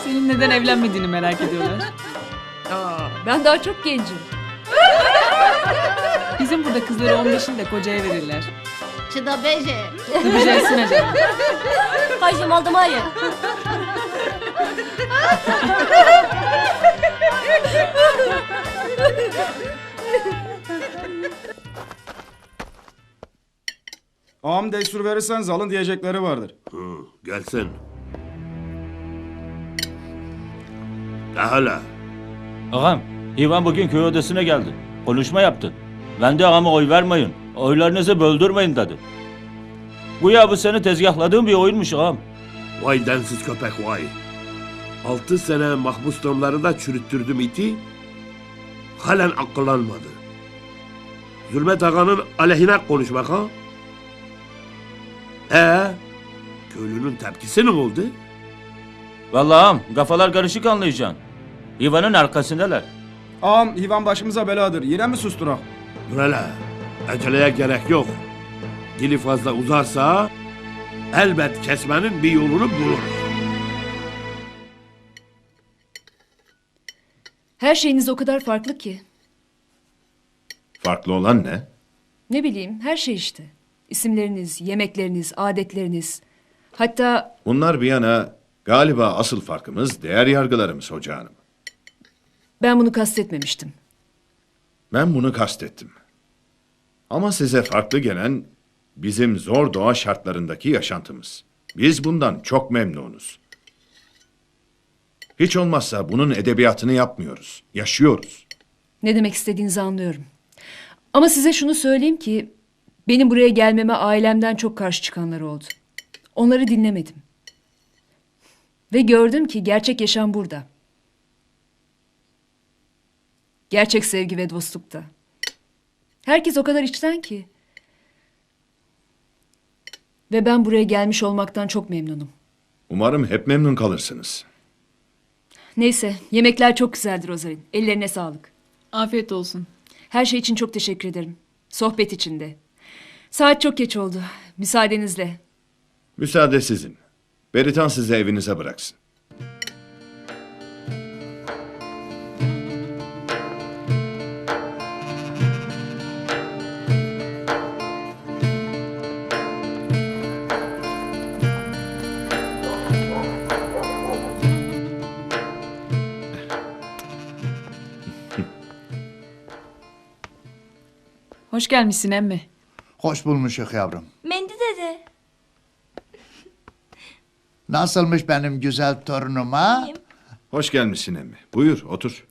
Senin neden evlenmediğini merak ediyorlar. Ben daha çok gencim. Bizim burada kızları 15'inde kocaya verirler. Çıda beje. Öpeceksin acaba. Kaçım aldım hayır. Ağam destur verirsen alın diyecekleri vardır. Gelsin. De hala. Ağam, İvan bugün köy odasına geldi. Konuşma yaptı. Ben de ağama oy vermeyin. Oylarınızı böldürmeyin dedi. Güya bu seni tezgahladığım bir oyunmuş ağam. Vay densiz köpek vay. 6 sene mahpus damlarında çürüttürdüm iti. Halen akıllanmadı. Zulmet Ağa'nın aleyhine konuşmak ha? Köylünün tepkisi ne oldu? Vallahi ağam, kafalar karışık anlayacaksın. İvan'ın arkasındalar. Ağam Hivan başımıza beladır. Yine mi susturak? Dur hele. Aceleye gerek yok. Dili fazla uzarsa elbet kesmenin bir yolunu bulur. Her şeyiniz o kadar farklı ki. Farklı olan ne? Ne bileyim, her şey işte. İsimleriniz, yemekleriniz, adetleriniz. Hatta Bunlar bir yana galiba asıl farkımız değer yargılarımız hoca hanım. ben bunu kastetmemiştim. Ben bunu kastettim. Ama size farklı gelen bizim zor doğa şartlarındaki yaşantımız. Biz bundan çok memnunuz. Hiç olmazsa bunun edebiyatını yapmıyoruz, yaşıyoruz. Ne demek istediğinizi anlıyorum. Ama size şunu söyleyeyim ki benim buraya gelmeme ailemden çok karşı çıkanlar oldu. Onları dinlemedim. Ve gördüm ki gerçek yaşam burada. Gerçek sevgi ve dostlukta. Herkes o kadar içten ki. Ve ben buraya gelmiş olmaktan çok memnunum. Umarım hep memnun kalırsınız. Neyse, yemekler çok güzeldir Ozar'ın. Ellerine sağlık. Afiyet olsun. Her şey için çok teşekkür ederim. Sohbet için de. Saat çok geç oldu. Müsaadenizle. Müsaade sizin. Beritan sizi evinize bıraksın. Hoş gelmişsin emmi. Hoş bulmuşuk yavrum. Mendi dede. Nasılmış benim güzel torunum ha? Hoş gelmişsin emmi. Buyur, otur.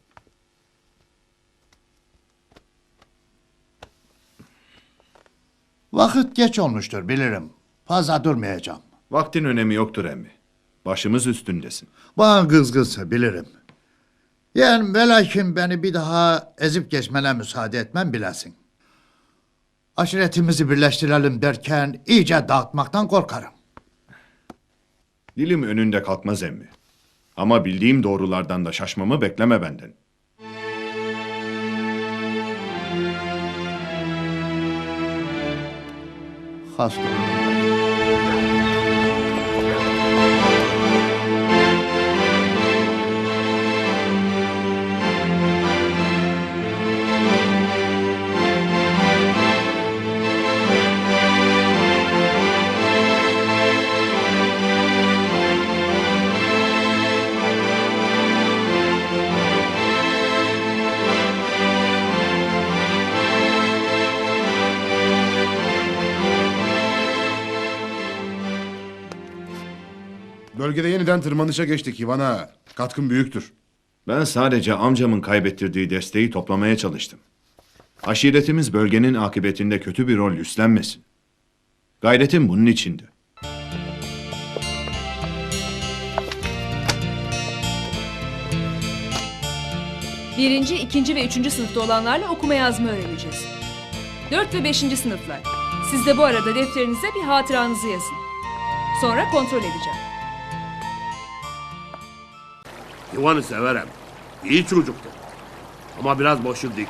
Vakit geç olmuştur bilirim. Fazla durmayacağım. Vaktin önemi yoktur emmi. Başımız üstündesin. Bana kızgınsa bilirim. Yani velakin beni bir daha ezip geçmene müsaade etmem bilesin. Aşiretimizi birleştirelim derken iyice dağıtmaktan korkarım. Dilim önünde kalkmaz emmi. Ama bildiğim doğrulardan da şaşmamı bekleme benden. Hasta olun. Bölgede yeniden tırmanışa geçtik Ivana. Katkın büyüktür. Ben sadece amcamın kaybettirdiği desteği toplamaya çalıştım. Aşiretimiz bölgenin akıbetinde kötü bir rol üstlenmesin. Gayretim bunun içindi. Birinci, ikinci ve üçüncü sınıfta olanlarla okuma yazma öğreneceğiz. 4 ve 5. sınıflar. Siz de bu arada defterinize bir hatıranızı yazın. Sonra kontrol edeceğim. Yuvanı severim. İyi çocuktu. Ama biraz boşu dik.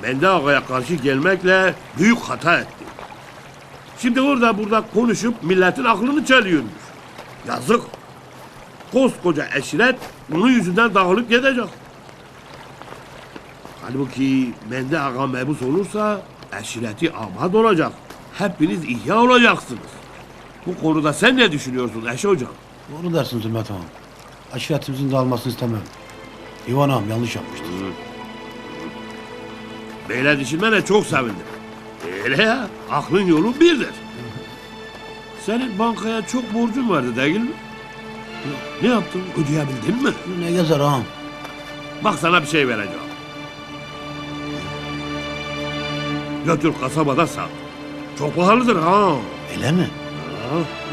Mende Ağa'ya karşı gelmekle büyük hata etti. Şimdi orada burada konuşup milletin aklını çeliyormuş. Yazık. Koskoca eşiret bunun yüzünden dağılıp gidecek. Halbuki Mende Ağa mebus olursa eşireti amad olacak. Hepiniz ihya olacaksınız. Bu konuda sen ne düşünüyorsun Eşe hocam? Doğru dersin Zülmet ağam. Aşiretimizin dağılmasını istemem. İvan ağam yanlış yapmıştır. Böyle düşünmene çok sevindim. Öyle ya, aklın yolu birdir. Senin bankaya çok borcun vardı değil mi? Ne yaptın? Ödeyebildin mi? Ne gezer ağam? Bak sana bir şey vereceğim. Götür kasabada sat. Çok pahalıdır ha. Öyle mi? Ha.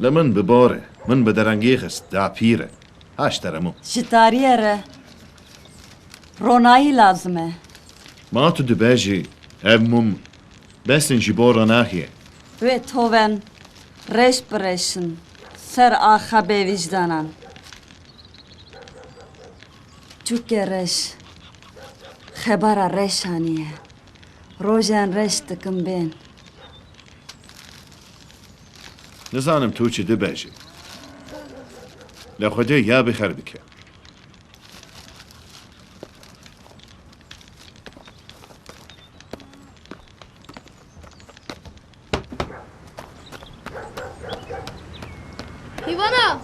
لمن بباره من بدرنگیخست دا پیره هاشترمو Şitariyere. Ronayı lazım e. ما تو دباجي evmum besin jibora nahiye. Ve toven reş breşin. Ser aha be vicdanan. Çünkü reş. Xebara reşaniye. Rojen reş tıkım ben. نزانم تو چی دبیجی. لخوده یا بخیر بکه. Hivana!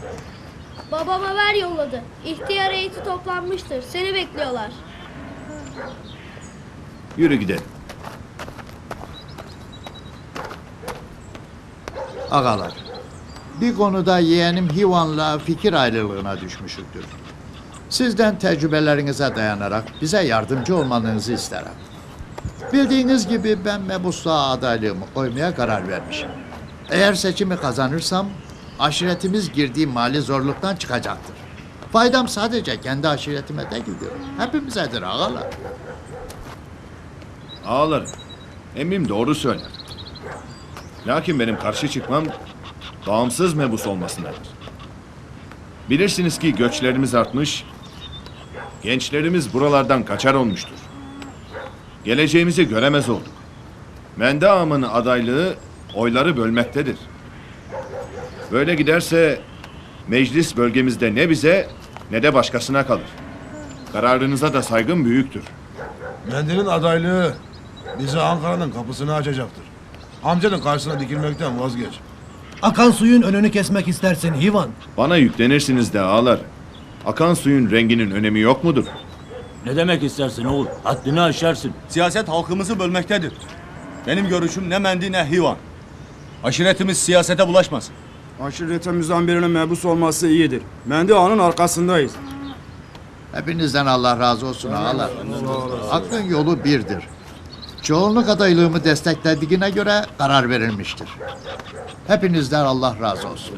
Babam haber yolladı. İhtiyar heyeti toplanmıştır. Seni bekliyorlar. Yürü gidelim. Ağalar, bir konuda yeğenim Hivan'la fikir ayrılığına düşmüşüktür. Sizden tecrübelerinize dayanarak bize yardımcı olmanızı isterim. Bildiğiniz gibi ben mebusluğa adaylığımı koymaya karar vermişim. Eğer seçimi kazanırsam aşiretimiz girdiği mali zorluktan çıkacaktır. Faydam sadece kendi aşiretime değildir. Hepimizedir ağalar. Ağlarım. Emmim doğru söyler. Lakin benim karşı çıkmam bağımsız mebus olmasındadır. Bilirsiniz ki göçlerimiz artmış, gençlerimiz buralardan kaçar olmuştur. Geleceğimizi göremez olduk. Mende Ağam'ın adaylığı oyları bölmektedir. Böyle giderse meclis bölgemizde ne bize ne de başkasına kalır. Kararınıza da saygım büyüktür. Mende'nin adaylığı bize Ankara'nın kapısını açacaktır. Amcanın karşısına dikilmekten vazgeç. Akan suyun önünü kesmek istersin Hivan. Bana yüklenirsiniz de ağlar. Akan suyun renginin önemi yok mudur? Ne demek istersin oğul? Haddini aşarsın. Siyaset halkımızı bölmektedir. Benim görüşüm ne Mendi ne Hivan. Aşiretimiz siyasete bulaşmasın. Aşiretimizden birinin mebus olması iyidir. Mendi Ağa'nın arkasındayız. Hepinizden Allah razı olsun ağalar. Hakkın yolu birdir. Çoğunluk adaylığımı desteklediğine göre karar verilmiştir. Hepinizden Allah razı olsun.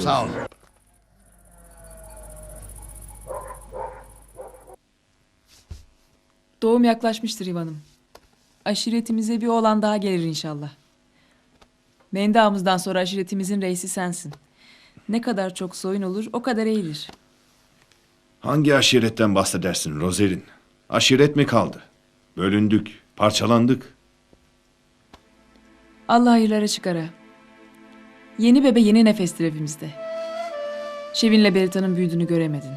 Sağ olun. Doğum yaklaşmıştır İvan'ım. Aşiretimize bir oğlan daha gelir inşallah. Mendi ağamızdan sonra aşiretimizin reisi sensin. Ne kadar çok soyun olur o kadar iyidir. Hangi aşiretten bahsedersin Rozerin? Aşiret mi kaldı? Bölündük, parçalandık. Allah hayırlara çıkara. Yeni bebe yeni nefestir evimizde. Şevin'le Berita'nın büyüdüğünü göremedin.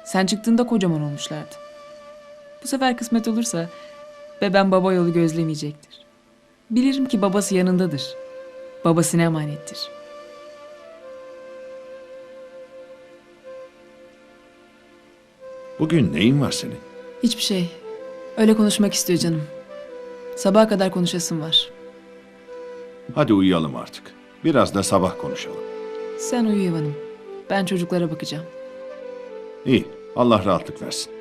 Sen çıktığında kocaman olmuşlardı. Bu sefer kısmet olursa beben baba yolu gözlemeyecektir. Bilirim ki babası yanındadır. Babasına emanettir. Bugün neyin var senin? Hiçbir şey. Öyle konuşmak istiyor canım. Sabaha kadar konuşasım var. Hadi uyuyalım artık. Biraz da sabah konuşalım. Sen uyu İvan'ım. Ben çocuklara bakacağım. İyi, Allah rahatlık versin.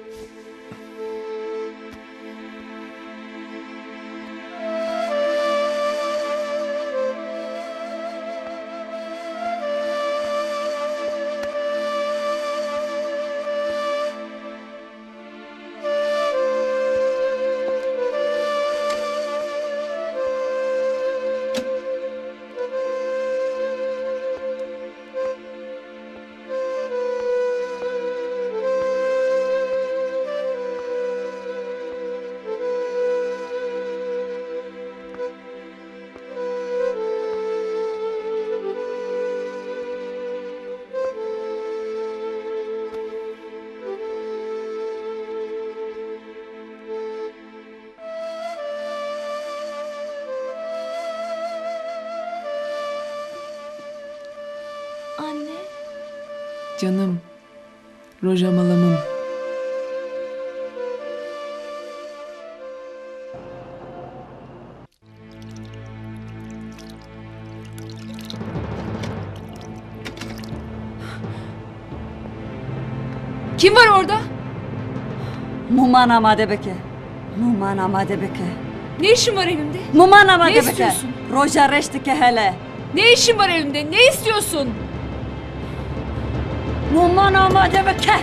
Anne. Canım. Rojamalamım. Kim var orada? Mumana madebeke. Mumana madebeke. Ne işin var evimde? Mumana Ne madebeke. istiyorsun? Roja reştike hele. Ne işin var evimde? Ne istiyorsun? Mumana madebeke.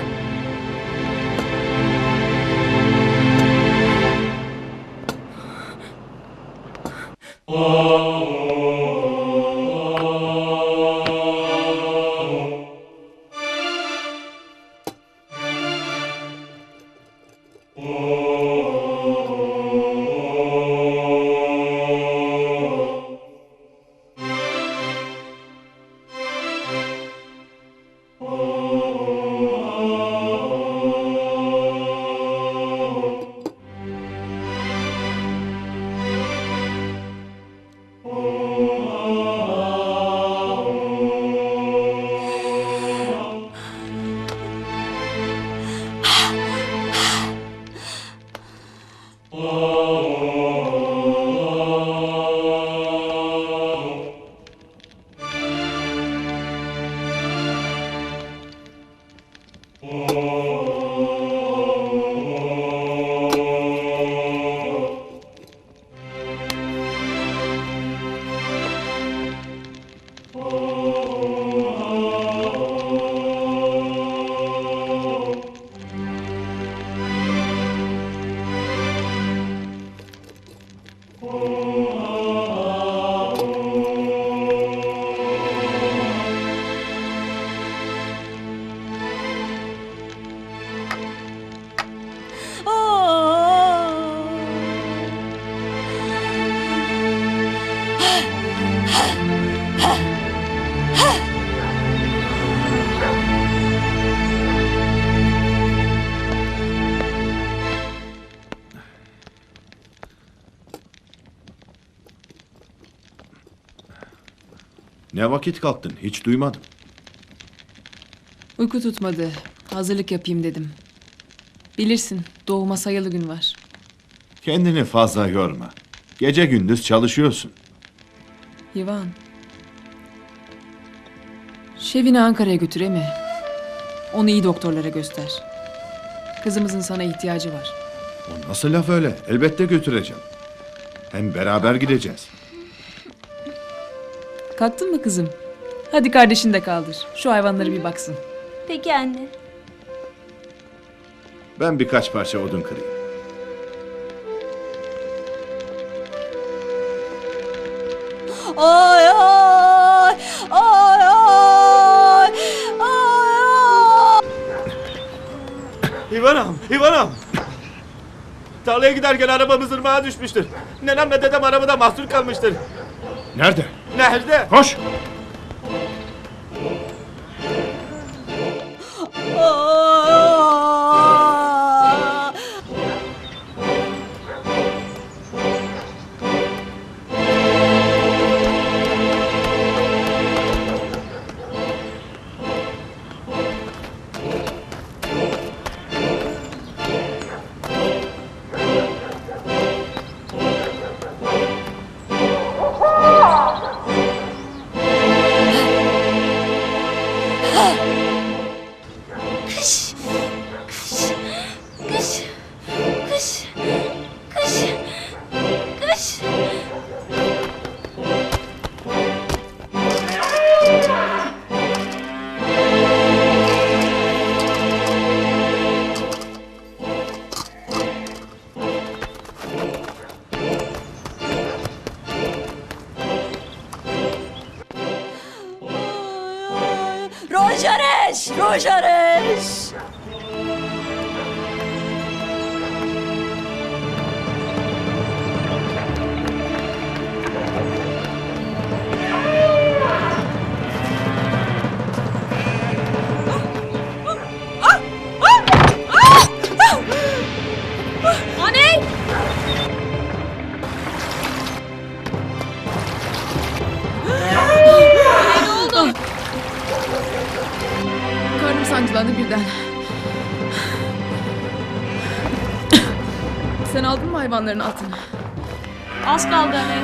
Ne vakit kalktın? Hiç duymadım. Uyku tutmadı. Hazırlık yapayım dedim. Bilirsin, doğuma sayılı gün var. Kendini fazla yorma. Gece gündüz çalışıyorsun. Ivan. Şevini Ankara'ya götür mi? Onu iyi doktorlara göster. Kızımızın sana ihtiyacı var. O nasıl laf öyle? Elbette götüreceğim. Hem beraber gideceğiz. Kalktın mı kızım? Hadi kardeşini de kaldır. Şu hayvanları bir baksın. Peki anne. Ben birkaç parça odun kırayım. Ay ay ay ay ay. İvanam, İvanam. Tarlaya giderken arabamız ırmağa düşmüştür. Nenemle dedem arabada mahsur kalmıştır. Nerede? Nerede? Koş! Kış, kış, kış, kış, kış, kış. Rojareş, Rojareş. Anne! Ne oldu? Karnım sancılandı birden. Sen aldın mı hayvanların altını? Az kaldı anne.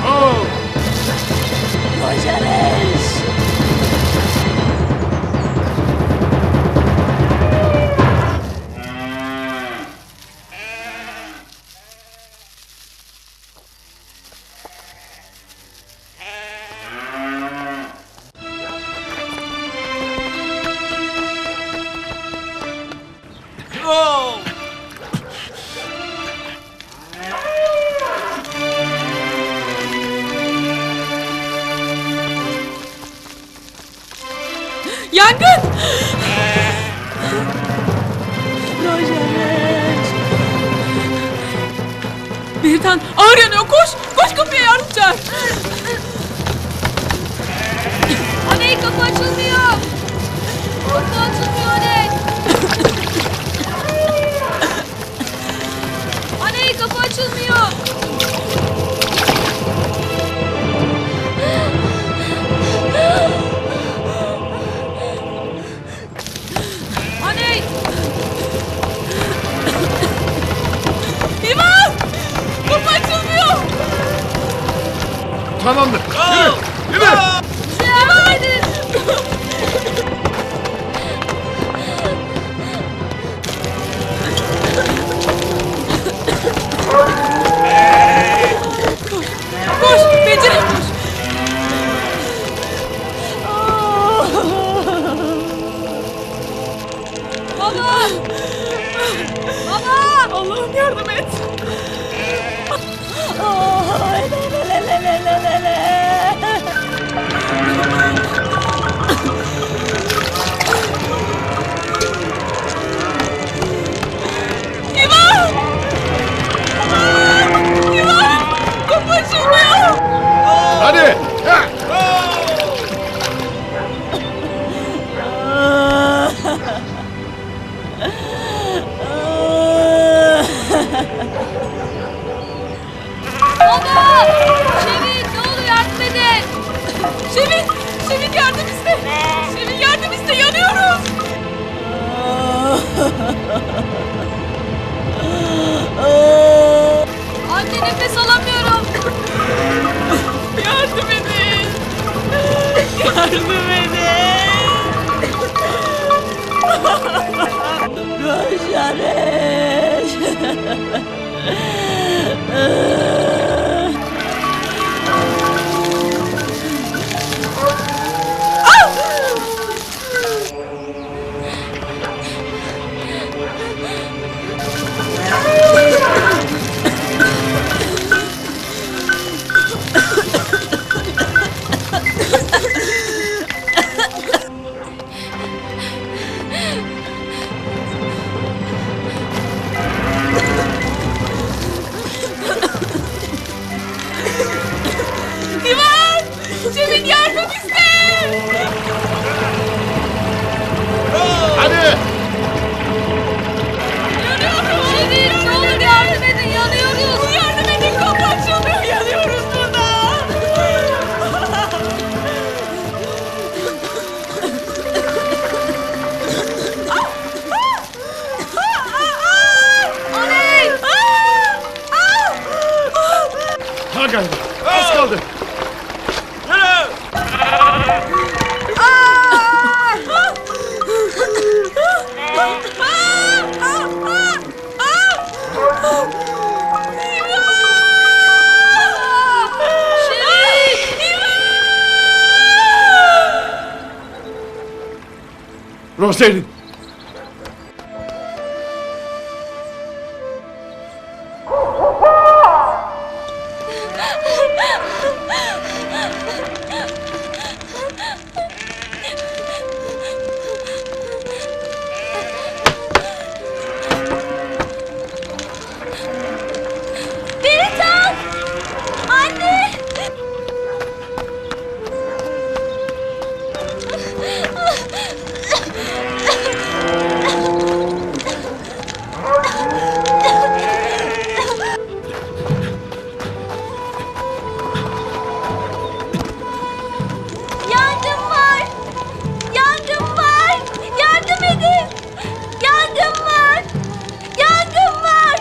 Oh! Rojareş. Oh! Yangın! Rojareş. Beritan ağır yanıyor, koş! Koş kapıya yardım çağır! Anne kapı açılmıyor. Kapı açılmıyor anne. Anne kapı açılmıyor. Anne! İvan! Kapı açılmıyor! Tamamdır. Yürü! Yürü! Baba! Allah'ım yardım et. İvan! İvan! Kapı açılmıyor. Hadi! Baba! Şevin ne olur yardım edin. Şevin yardım iste. Şevin yardım iste, yanıyoruz. Anne nefes alamıyorum. Yardım edin. Yardım edin. İvan! Şevin yardım iste. Hadi! Yanıyoruz. Şevin ne olur yardım edin yanıyoruz. Yardım edin, kapı açılmıyor, yanıyoruz burada. Oley! Ha galiba. Az kaldı. Roselin. Beritan! Anne! Yangın var! Yangın var! Yardım edin! Yangın var! Yangın var!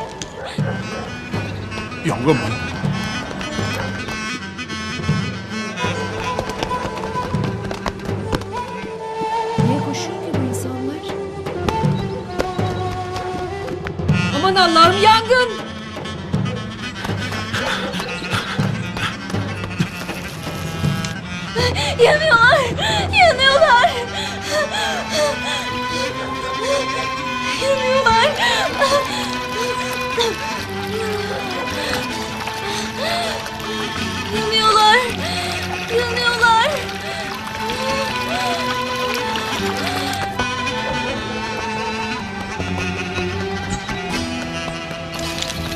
Yangın mı? Niye koşuyor ki bu insanlar? Aman Allah'ım, yangın! Yanıyorlar! Yanıyorlar! Yanıyorlar! Yanıyorlar! Yanıyorlar!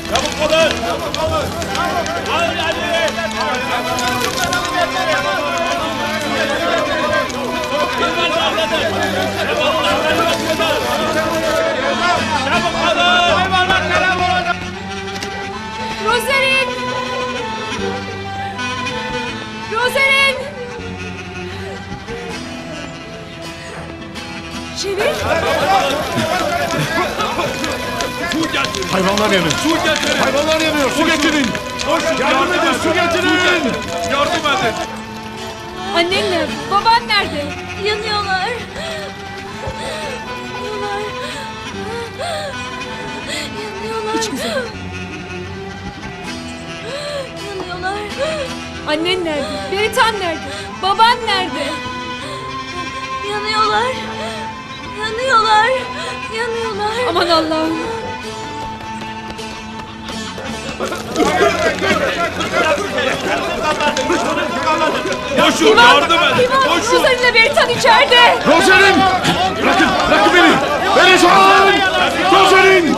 Çabuk olun! Çabuk olun! Hadi hadi! Rozerin! Rozerin! Şevin! Hayvanlar yanıyor. Su getirin! Hayvanlar yanıyor. Su getirin. Yardım edin! Su getirin! Yardım edin! Annen nerede? Baban nerede? Yanıyorlar! Yanıyorlar! Hiç güzel. Yanıyorlar! Annen nerede? Beritan nerede? Baban nerede? Yanıyorlar! Yanıyorlar. Yanıyorlar. Aman Allah'ım. Koşun yardım edin. Koşun. Rosalin'le Beritan içeride. Roselin! Bırakın beni! Berizan! Roselin!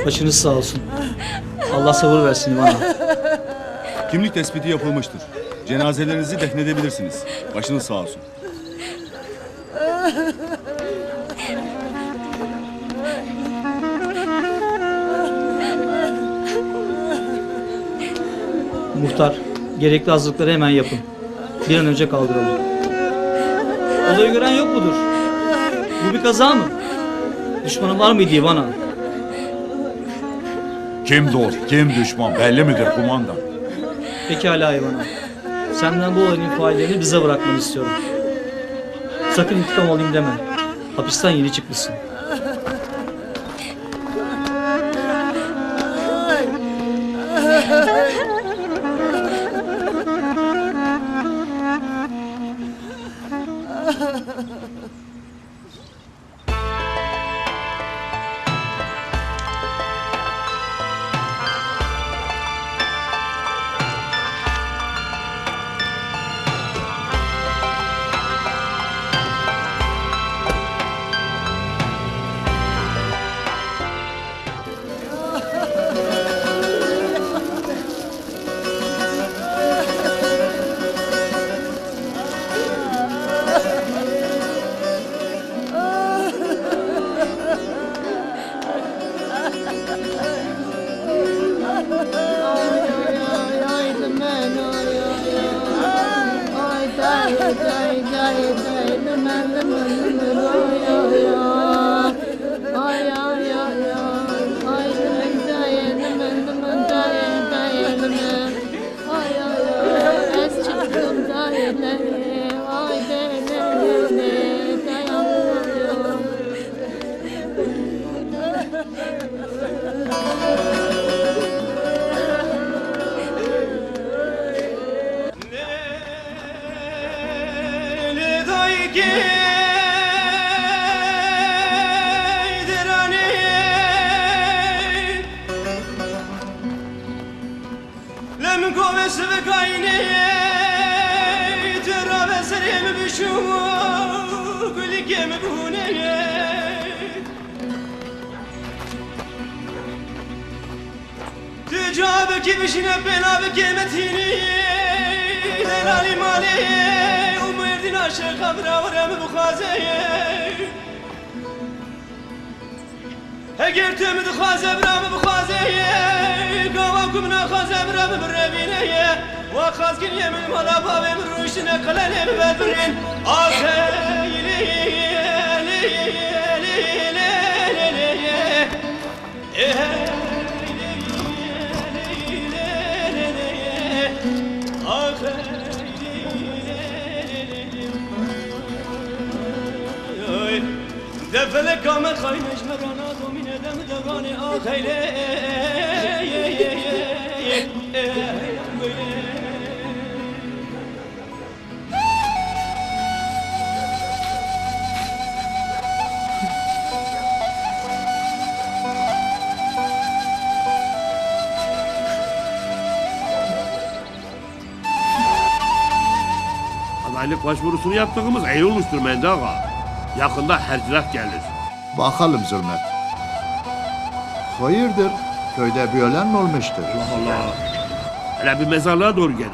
Başınız sağ olsun. Allah sabır versin bana. Kimlik tespiti yapılmıştır. Cenazelerinizi defnedebilirsiniz. Başınız sağ olsun. Muhtar, gerekli hazırlıkları hemen yapın. Bir an önce kaldıralım. Olayı gören yok mudur? Bu bir kaza mı? Düşmanın var mıydı bana? Kim dost, kim düşman belli midir kumandan? Pekala hayvana. Senden bu olayın faillerini bize bırakmanı istiyorum. Sakın intikam alayım deme. Hapisten yeni çıkmışsın. Aylık başvurusunu yaptığımız iyi olmuştur Mende Ağa. Yakında hercilat gelir. Bakalım Zulmet. Hayırdır? Köyde bir ölen mi olmuştur? Allah Allah. Hele bir mezarlığa doğru gidelim.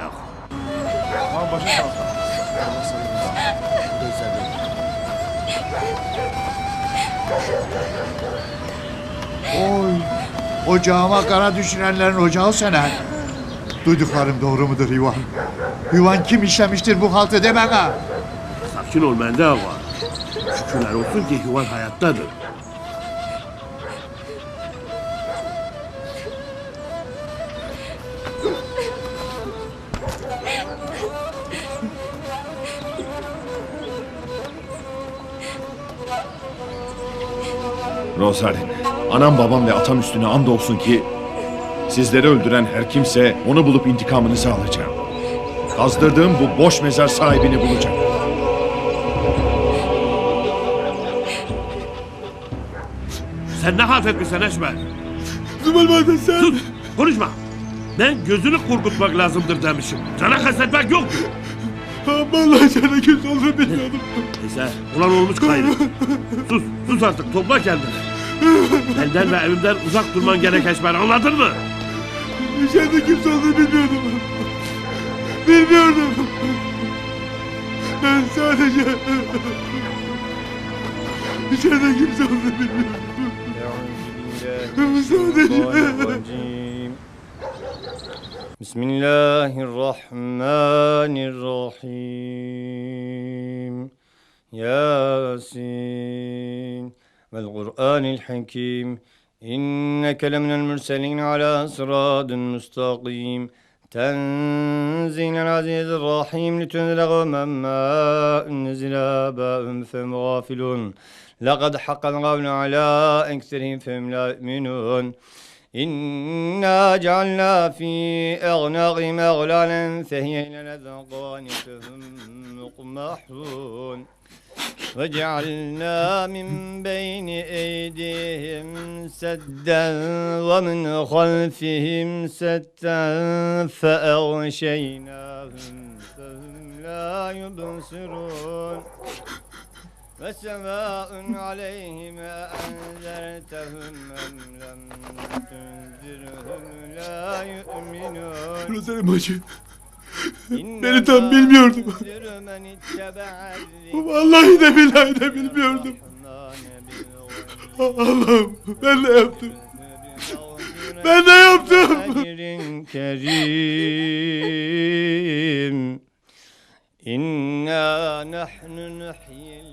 Oy, ocağıma kara düşürenlerin ocağı söner. Duyduklarım doğru mudur Yuvan? Yuvan kim işlemiştir bu haltı de bana? Sakin ol Mende Ağa. Şükürler olsun ki Yuvan hayattadır. Rosarin, anam babam ve atam üstüne andolsun ki sizleri öldüren her kimse onu bulup intikamını alacağım. Kazdırdığım bu boş mezar sahibini bulacak. Sen ne halt etmişsin Eşmer? Zübelmeden sen. Sus, konuşma. Ben gözünü korkutmak lazımdır demişim. Sana kastetmek yok. Vallahi sana göz olduğunu bilmiyordum. Neyse, ulan olmuş gayrı. Sus artık, topla kendini. Benden ve evimden uzak durman gerek Eşmer, anladın mı? İçeride kimse olduğunu bilmiyordum. Bilmiyordum. Ben sadece... İçeride kimse olduğunu bilmiyordum. Bismillahirrahmanirrahim. Yasin vel Kur'anil Hakim. İnneke leminel mürselin ala sıradın müstakim. Tenzilel azizir rahim litunzile kavmen ma unzile abâhum fehum gâfilun. لقد حق القول على أكثرهم فهم لا يؤمنون إنا جعلنا في أعناقهم أغلالا فهي إلى الأذقان فهم مقمحون وجعلنا من بين أيديهم سدا ومن خلفهم سدا فأغشيناهم فهم لا يبصرون وسواء عليهم أأنذرتهم أم لم تنذرهم لا يؤمنون. Rosarin bacı. Beni tam bilmiyordum. Vallahi de billahi de bilmiyordum. Allah'ım ben ne yaptım? Ben ne yaptım? Kerim. İnna nahnu nuhyil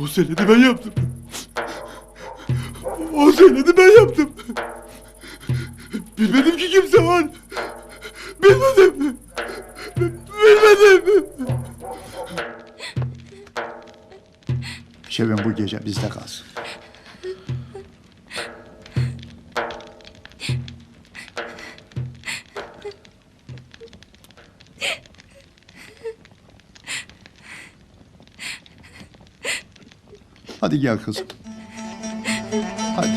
O söyledi ben yaptım. O söyledi ben yaptım. Bilmedim ki kimse var. Bilmedim. Bilmedim. Şevin bu gece bizde kalsın. Hadi gel kızım. Hadi.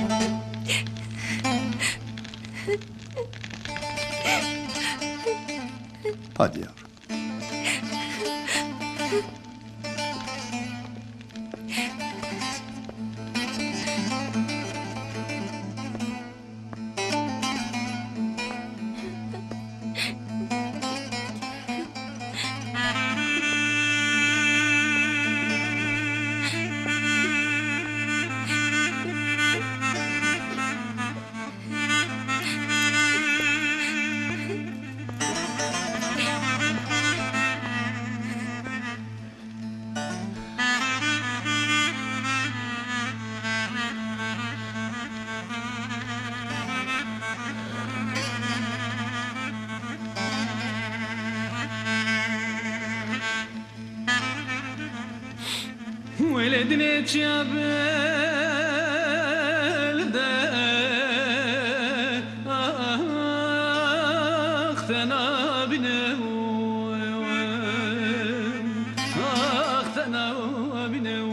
Hadi yavrum. ولدني جبل ده اختنا بنو اختنا بنو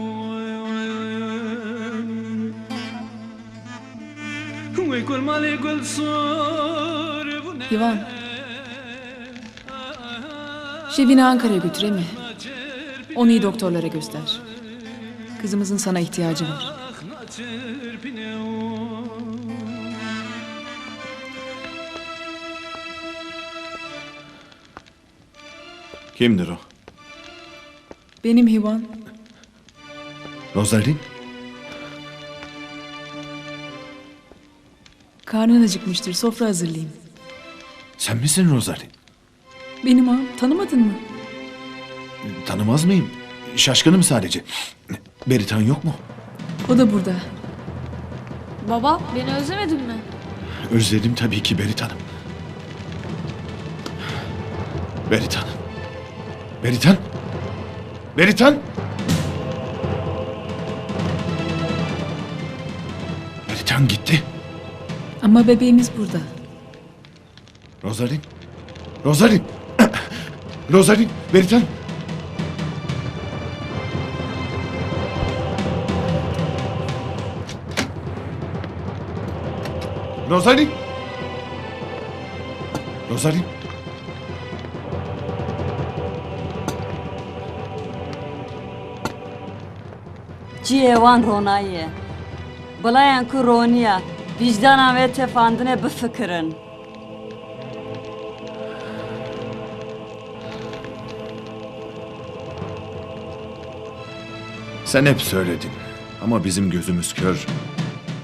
ويقول مالي يقول صور Ivan. Şevin'i Ankara'ya götüre mi? Onu iyi doktorlara göster. Kızımızın sana ihtiyacı var. Kimdir o? Benim Ivan. Rozalin? Karnın acıkmıştır. Sofra hazırlayayım. Sen misin Rozalin? Benim ağam. Tanımadın mı? Tanımaz mıyım? Şaşkınım sadece. Beritan yok mu? O da burada. Baba, beni özlemedin mi? Özledim tabii ki Beritan'ım. Beritan. Beritan? Beritan? Beritan gitti. Ama bebeğimiz burada. Rozalin? Rozalin! Rozalin! Beritan! Rozalin! Rozalin! Civan Rona'yı. Bulayan ku Roniya. Vicdana ve tefandine bifikirin. Sen hep söyledin. Ama bizim gözümüz kör.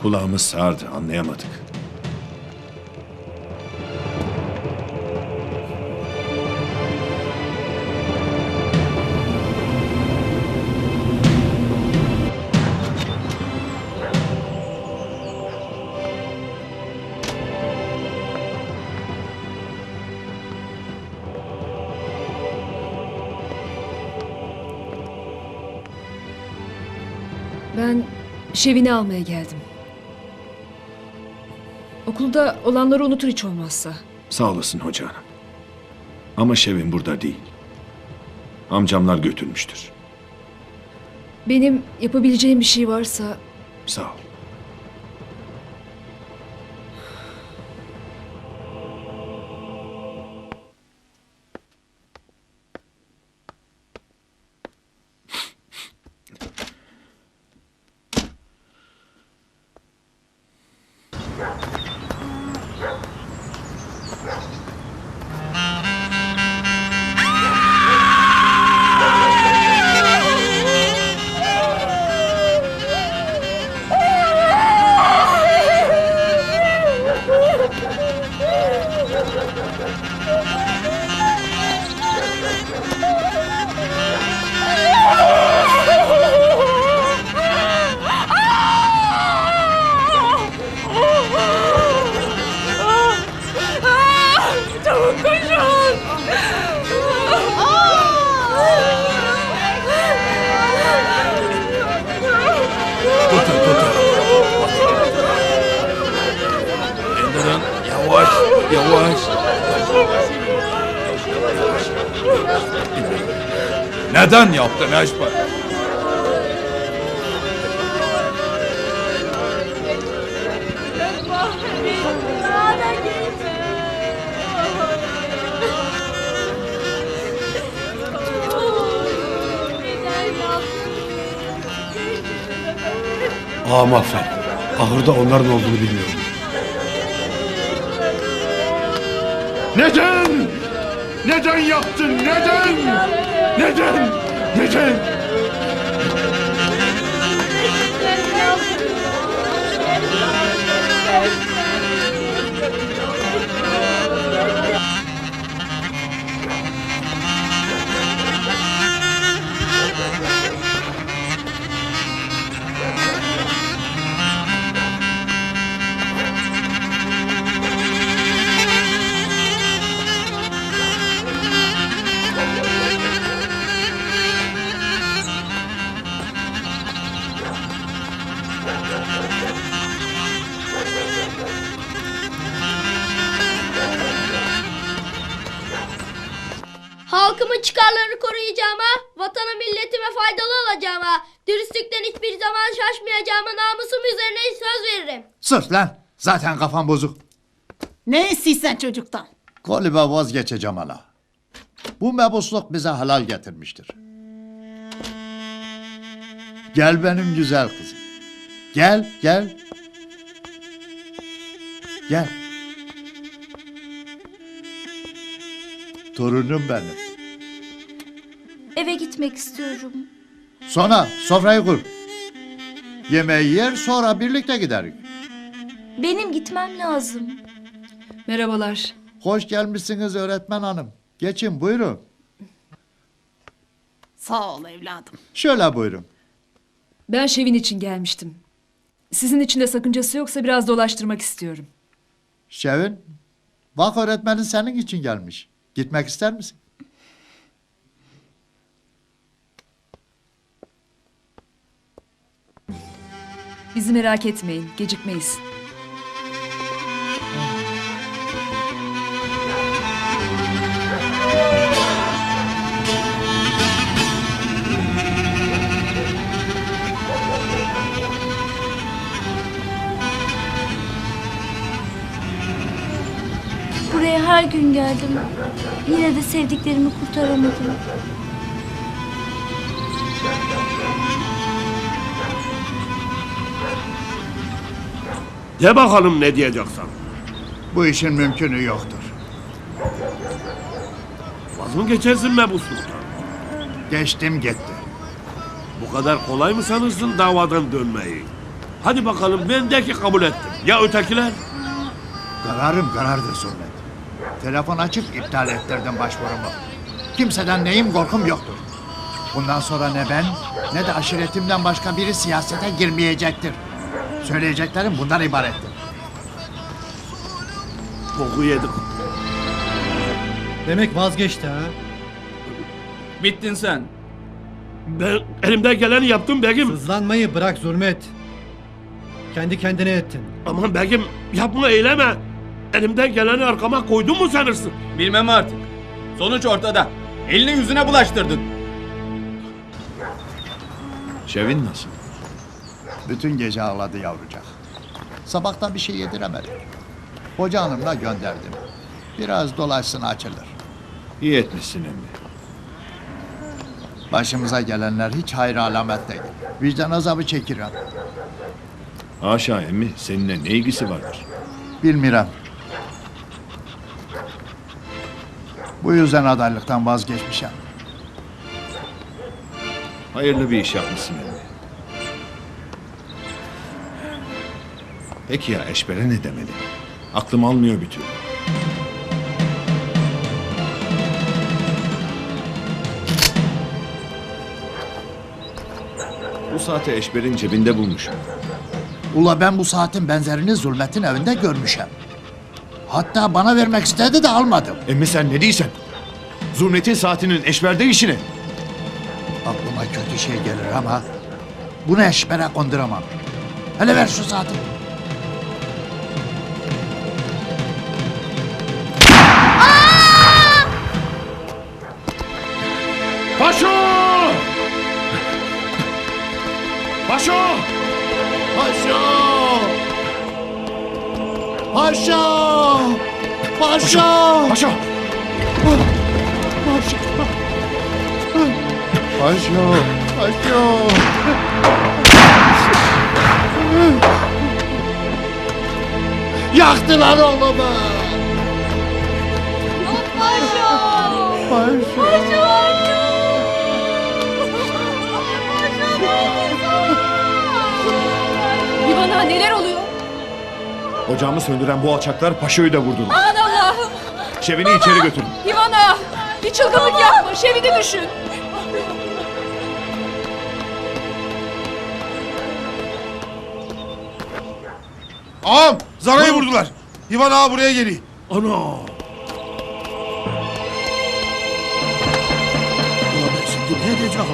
Kulağımız sağırdı, anlayamadık. Ben Şevin'i almaya geldim. Okulda olanları unutur hiç olmazsa. Sağ olasın hoca hanım. Ama Şevin burada değil. Amcamlar götürmüştür. Benim yapabileceğim bir şey varsa... Sağ ol. Çabuk koşun! İndirin. Yavaş, yavaş. Neden yaptın Eşber? Ağam affet. Ahırda onların olduğunu bilmiyorum. Neden? Neden yaptın? Neden? Neden? Neden? Okulun çıkarlarını koruyacağıma, vatana milletime faydalı olacağıma, dürüstlükten hiçbir zaman şaşmayacağıma namusum üzerine söz veririm. Sus lan. Zaten kafam bozuk. Ne istiyorsun çocuktan? Galiba vazgeçeceğim hala. Bu mebusluk bize halal getirmiştir. Gel benim güzel kızım. Gel, gel. Gel. Torunum benim. Eve gitmek istiyorum. Sonra sofrayı kur. Yemeği yer sonra birlikte gideriz. Benim gitmem lazım. Merhabalar. Hoş gelmişsiniz öğretmen hanım. Geçin buyurun. Sağ ol evladım. Şöyle buyurun. Ben Şevin için gelmiştim. Sizin için de sakıncası yoksa biraz dolaştırmak istiyorum. Şevin, bak öğretmenin senin için gelmiş. Gitmek ister misin? Bizi merak etmeyin, gecikmeyiz. Buraya her gün geldim. Yine de sevdiklerimi kurtaramadım. De bakalım ne diyeceksin. Bu işin mümkünü yoktur. Vaz mı geçersin mebusluktan? Geçtim gitti. Bu kadar kolay mı sanırsın davadan dönmeyi? Hadi bakalım ben de ki kabul ettim. Ya ötekiler? Karardır Zulmet. Telefon açıp iptal ettirdim başvurumu. Kimseden neyim korkum yoktur. Bundan sonra ne ben ne de aşiretimden başka biri siyasete girmeyecektir. Söyleyeceklerim bundan ibarettir. Boku yedik. Demek vazgeçti ha? Bittin sen. Ben elimden geleni yaptım begim. Sızlanmayı bırak Zulmet. Kendi kendine ettin. Aman begim yapma eyleme. Elimden geleni arkama koydun mu sanırsın? Bilmem artık. Sonuç ortada. Elini yüzüne bulaştırdın. Şevin nasıl? Bütün gece ağladı yavrucak. Sabahtan bir şey yediremedik. Hoca hanımla gönderdim. Biraz dolaşsın açılır. İyi etmişsin emmi. Başımıza gelenler hiç hayır alamet değil. Vicdan azabı çekiyorum. Haşa emmi, seninle ne ilgisi vardır? Bilmiyorum. Bu yüzden adaylıktan vazgeçmişim. Hayırlı bir iş yapmışsın emmi. Peki ya Eşber'e ne demeli? Aklım almıyor bir türlü. Bu saati Eşber'in cebinde bulmuşum. Ula ben bu saatin benzerini Zulmet'in evinde görmüşüm. Hatta bana vermek istedi de almadım. Emmi sen ne diyorsun? Zulmet'in saatinin Eşber'de işi ne? Aklıma kötü şey gelir ama bunu Eşber'e konduramam. Hele ver şu saati. Paşo! Paşo! Paşa! Paşa! Paşa! Paşa! Paşa! Paşa! Yaktılar oğlumu! Paşa! Paşa! Ivana neler oluyor? Ocağımı söndüren bu alçaklar Paşa'yı da vurdular. Aman Allah'ım! Şevin'i içeri götürün. Ivana! Bir çılgınlık yapma, Şevin'i düşün. Ağam Zara'yı vurdular. İvan ağa buraya geliyor. Ana! Ulan ben şimdi ne edeceğim?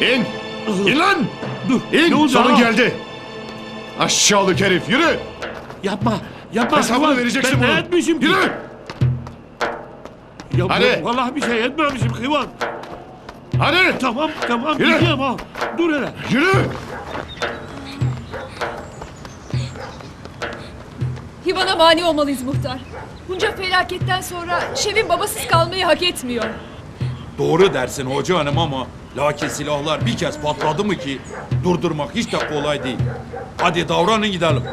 İn! İn lan! Dur. İn! Ne oldu Sonun ağa? geldi. Aşağılık herif yürü! Yapma. Yapma. Hesabını Kıvan. vereceksin Ben bunu. ne etmişim ki? Yürü! Ya Hadi. vallahi bir şey etmemişim Kıvan. Hadi! Tamam Yürü. gideyim ha. Dur hele. Yürü! Hivan'a mani olmalıyız muhtar. Bunca felaketten sonra Şevin babasız kalmayı hak etmiyor. Doğru dersin hoca hanım ama lakin silahlar bir kez patladı mı ki durdurmak hiç de kolay değil. Hadi davranın gidelim.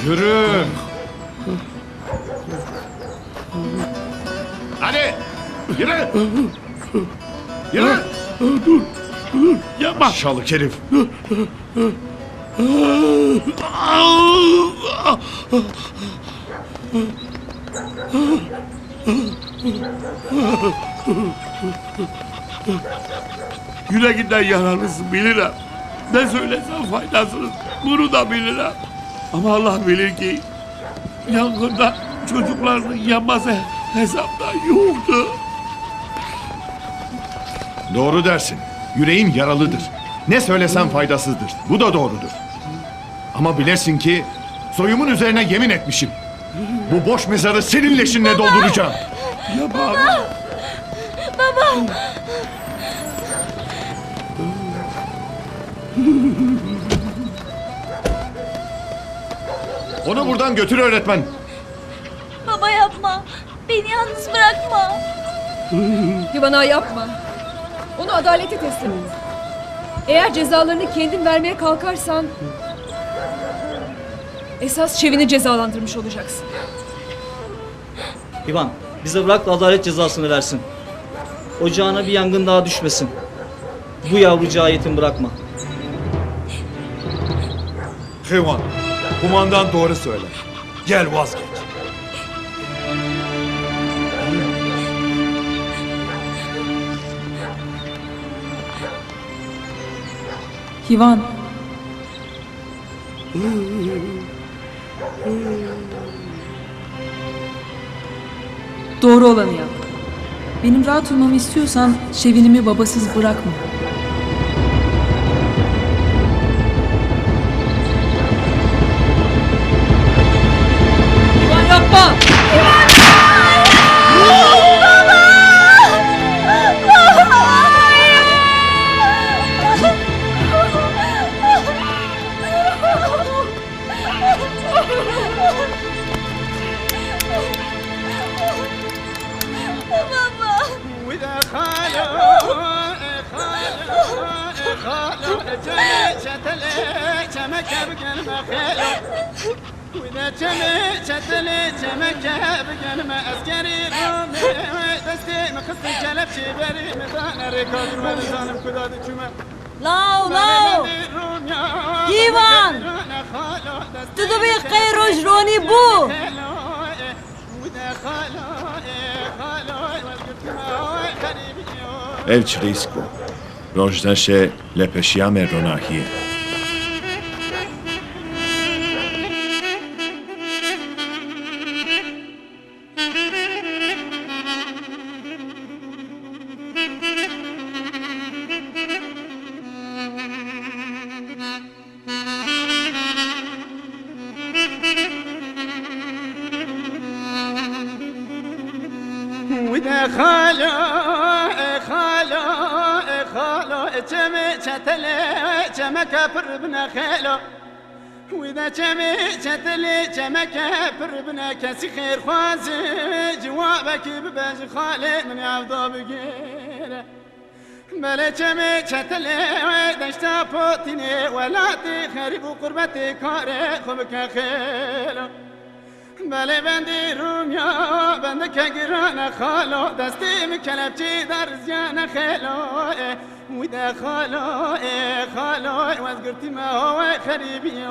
Yürü! Hadi! Yürü! Yürü! Dur. Yapma. Aşağılık herif. Yüreğinden yaralısın bilirim. Ne söylesem faydasız. Bunu da bilirim. Ama Allah bilir ki yangında çocukların yanması hesapta yoktu. Doğru dersin. Yüreğim yaralıdır. Ne söylesem faydasızdır. Bu da doğrudur. Ama bilesin ki soyumun üzerine yemin etmişim. Bu boş mezarı senin leşinle dolduracağım. Yapma. Baba! Onu buradan götür öğretmen. Baba yapma. Beni yalnız bırakma. Hivan'a yapma. Onu adalete teslim et. Eğer cezalarını kendin vermeye kalkarsan esas Şevin'i cezalandırmış olacaksın. İvan, bize bırak da adalet cezasını versin. Ocağına bir yangın daha düşmesin. Bu yavrucağı yetim bırakma. Kıvan, kumandan doğru söyler. Gel vazgeç. Hivan. Doğru olanı yap. Benim rahat olmamı istiyorsan Şevin'imi babasız bırakma. Hivan yapma! وإذا خالو جمك بقن ما خالو وإذا جمك بقن ما أسكري دستي مخص الجلب شبري مثال ريكورد ولزانم كداد جمع لاو لاو Hivan! Tudo bem خير جروني بو Evç risko. Rojdeşe lepeşiyame ronahiye. وإذا خالو جمي شتلي جمك بربنا خالو وإذا جمي شتلي جمك بربنا كسي خير خوازي جوابك بباج خالي من يعبدو بغيره بلا جمي شتلي دشتا بوتيني ولا تخرب قربتي كاري خبك خيلو بله بندیرم یا بنده که گرانه خالو دستیم کلبچی در زیانه خیلو ویده خالو خالو وزگرتی ما هوای خریبی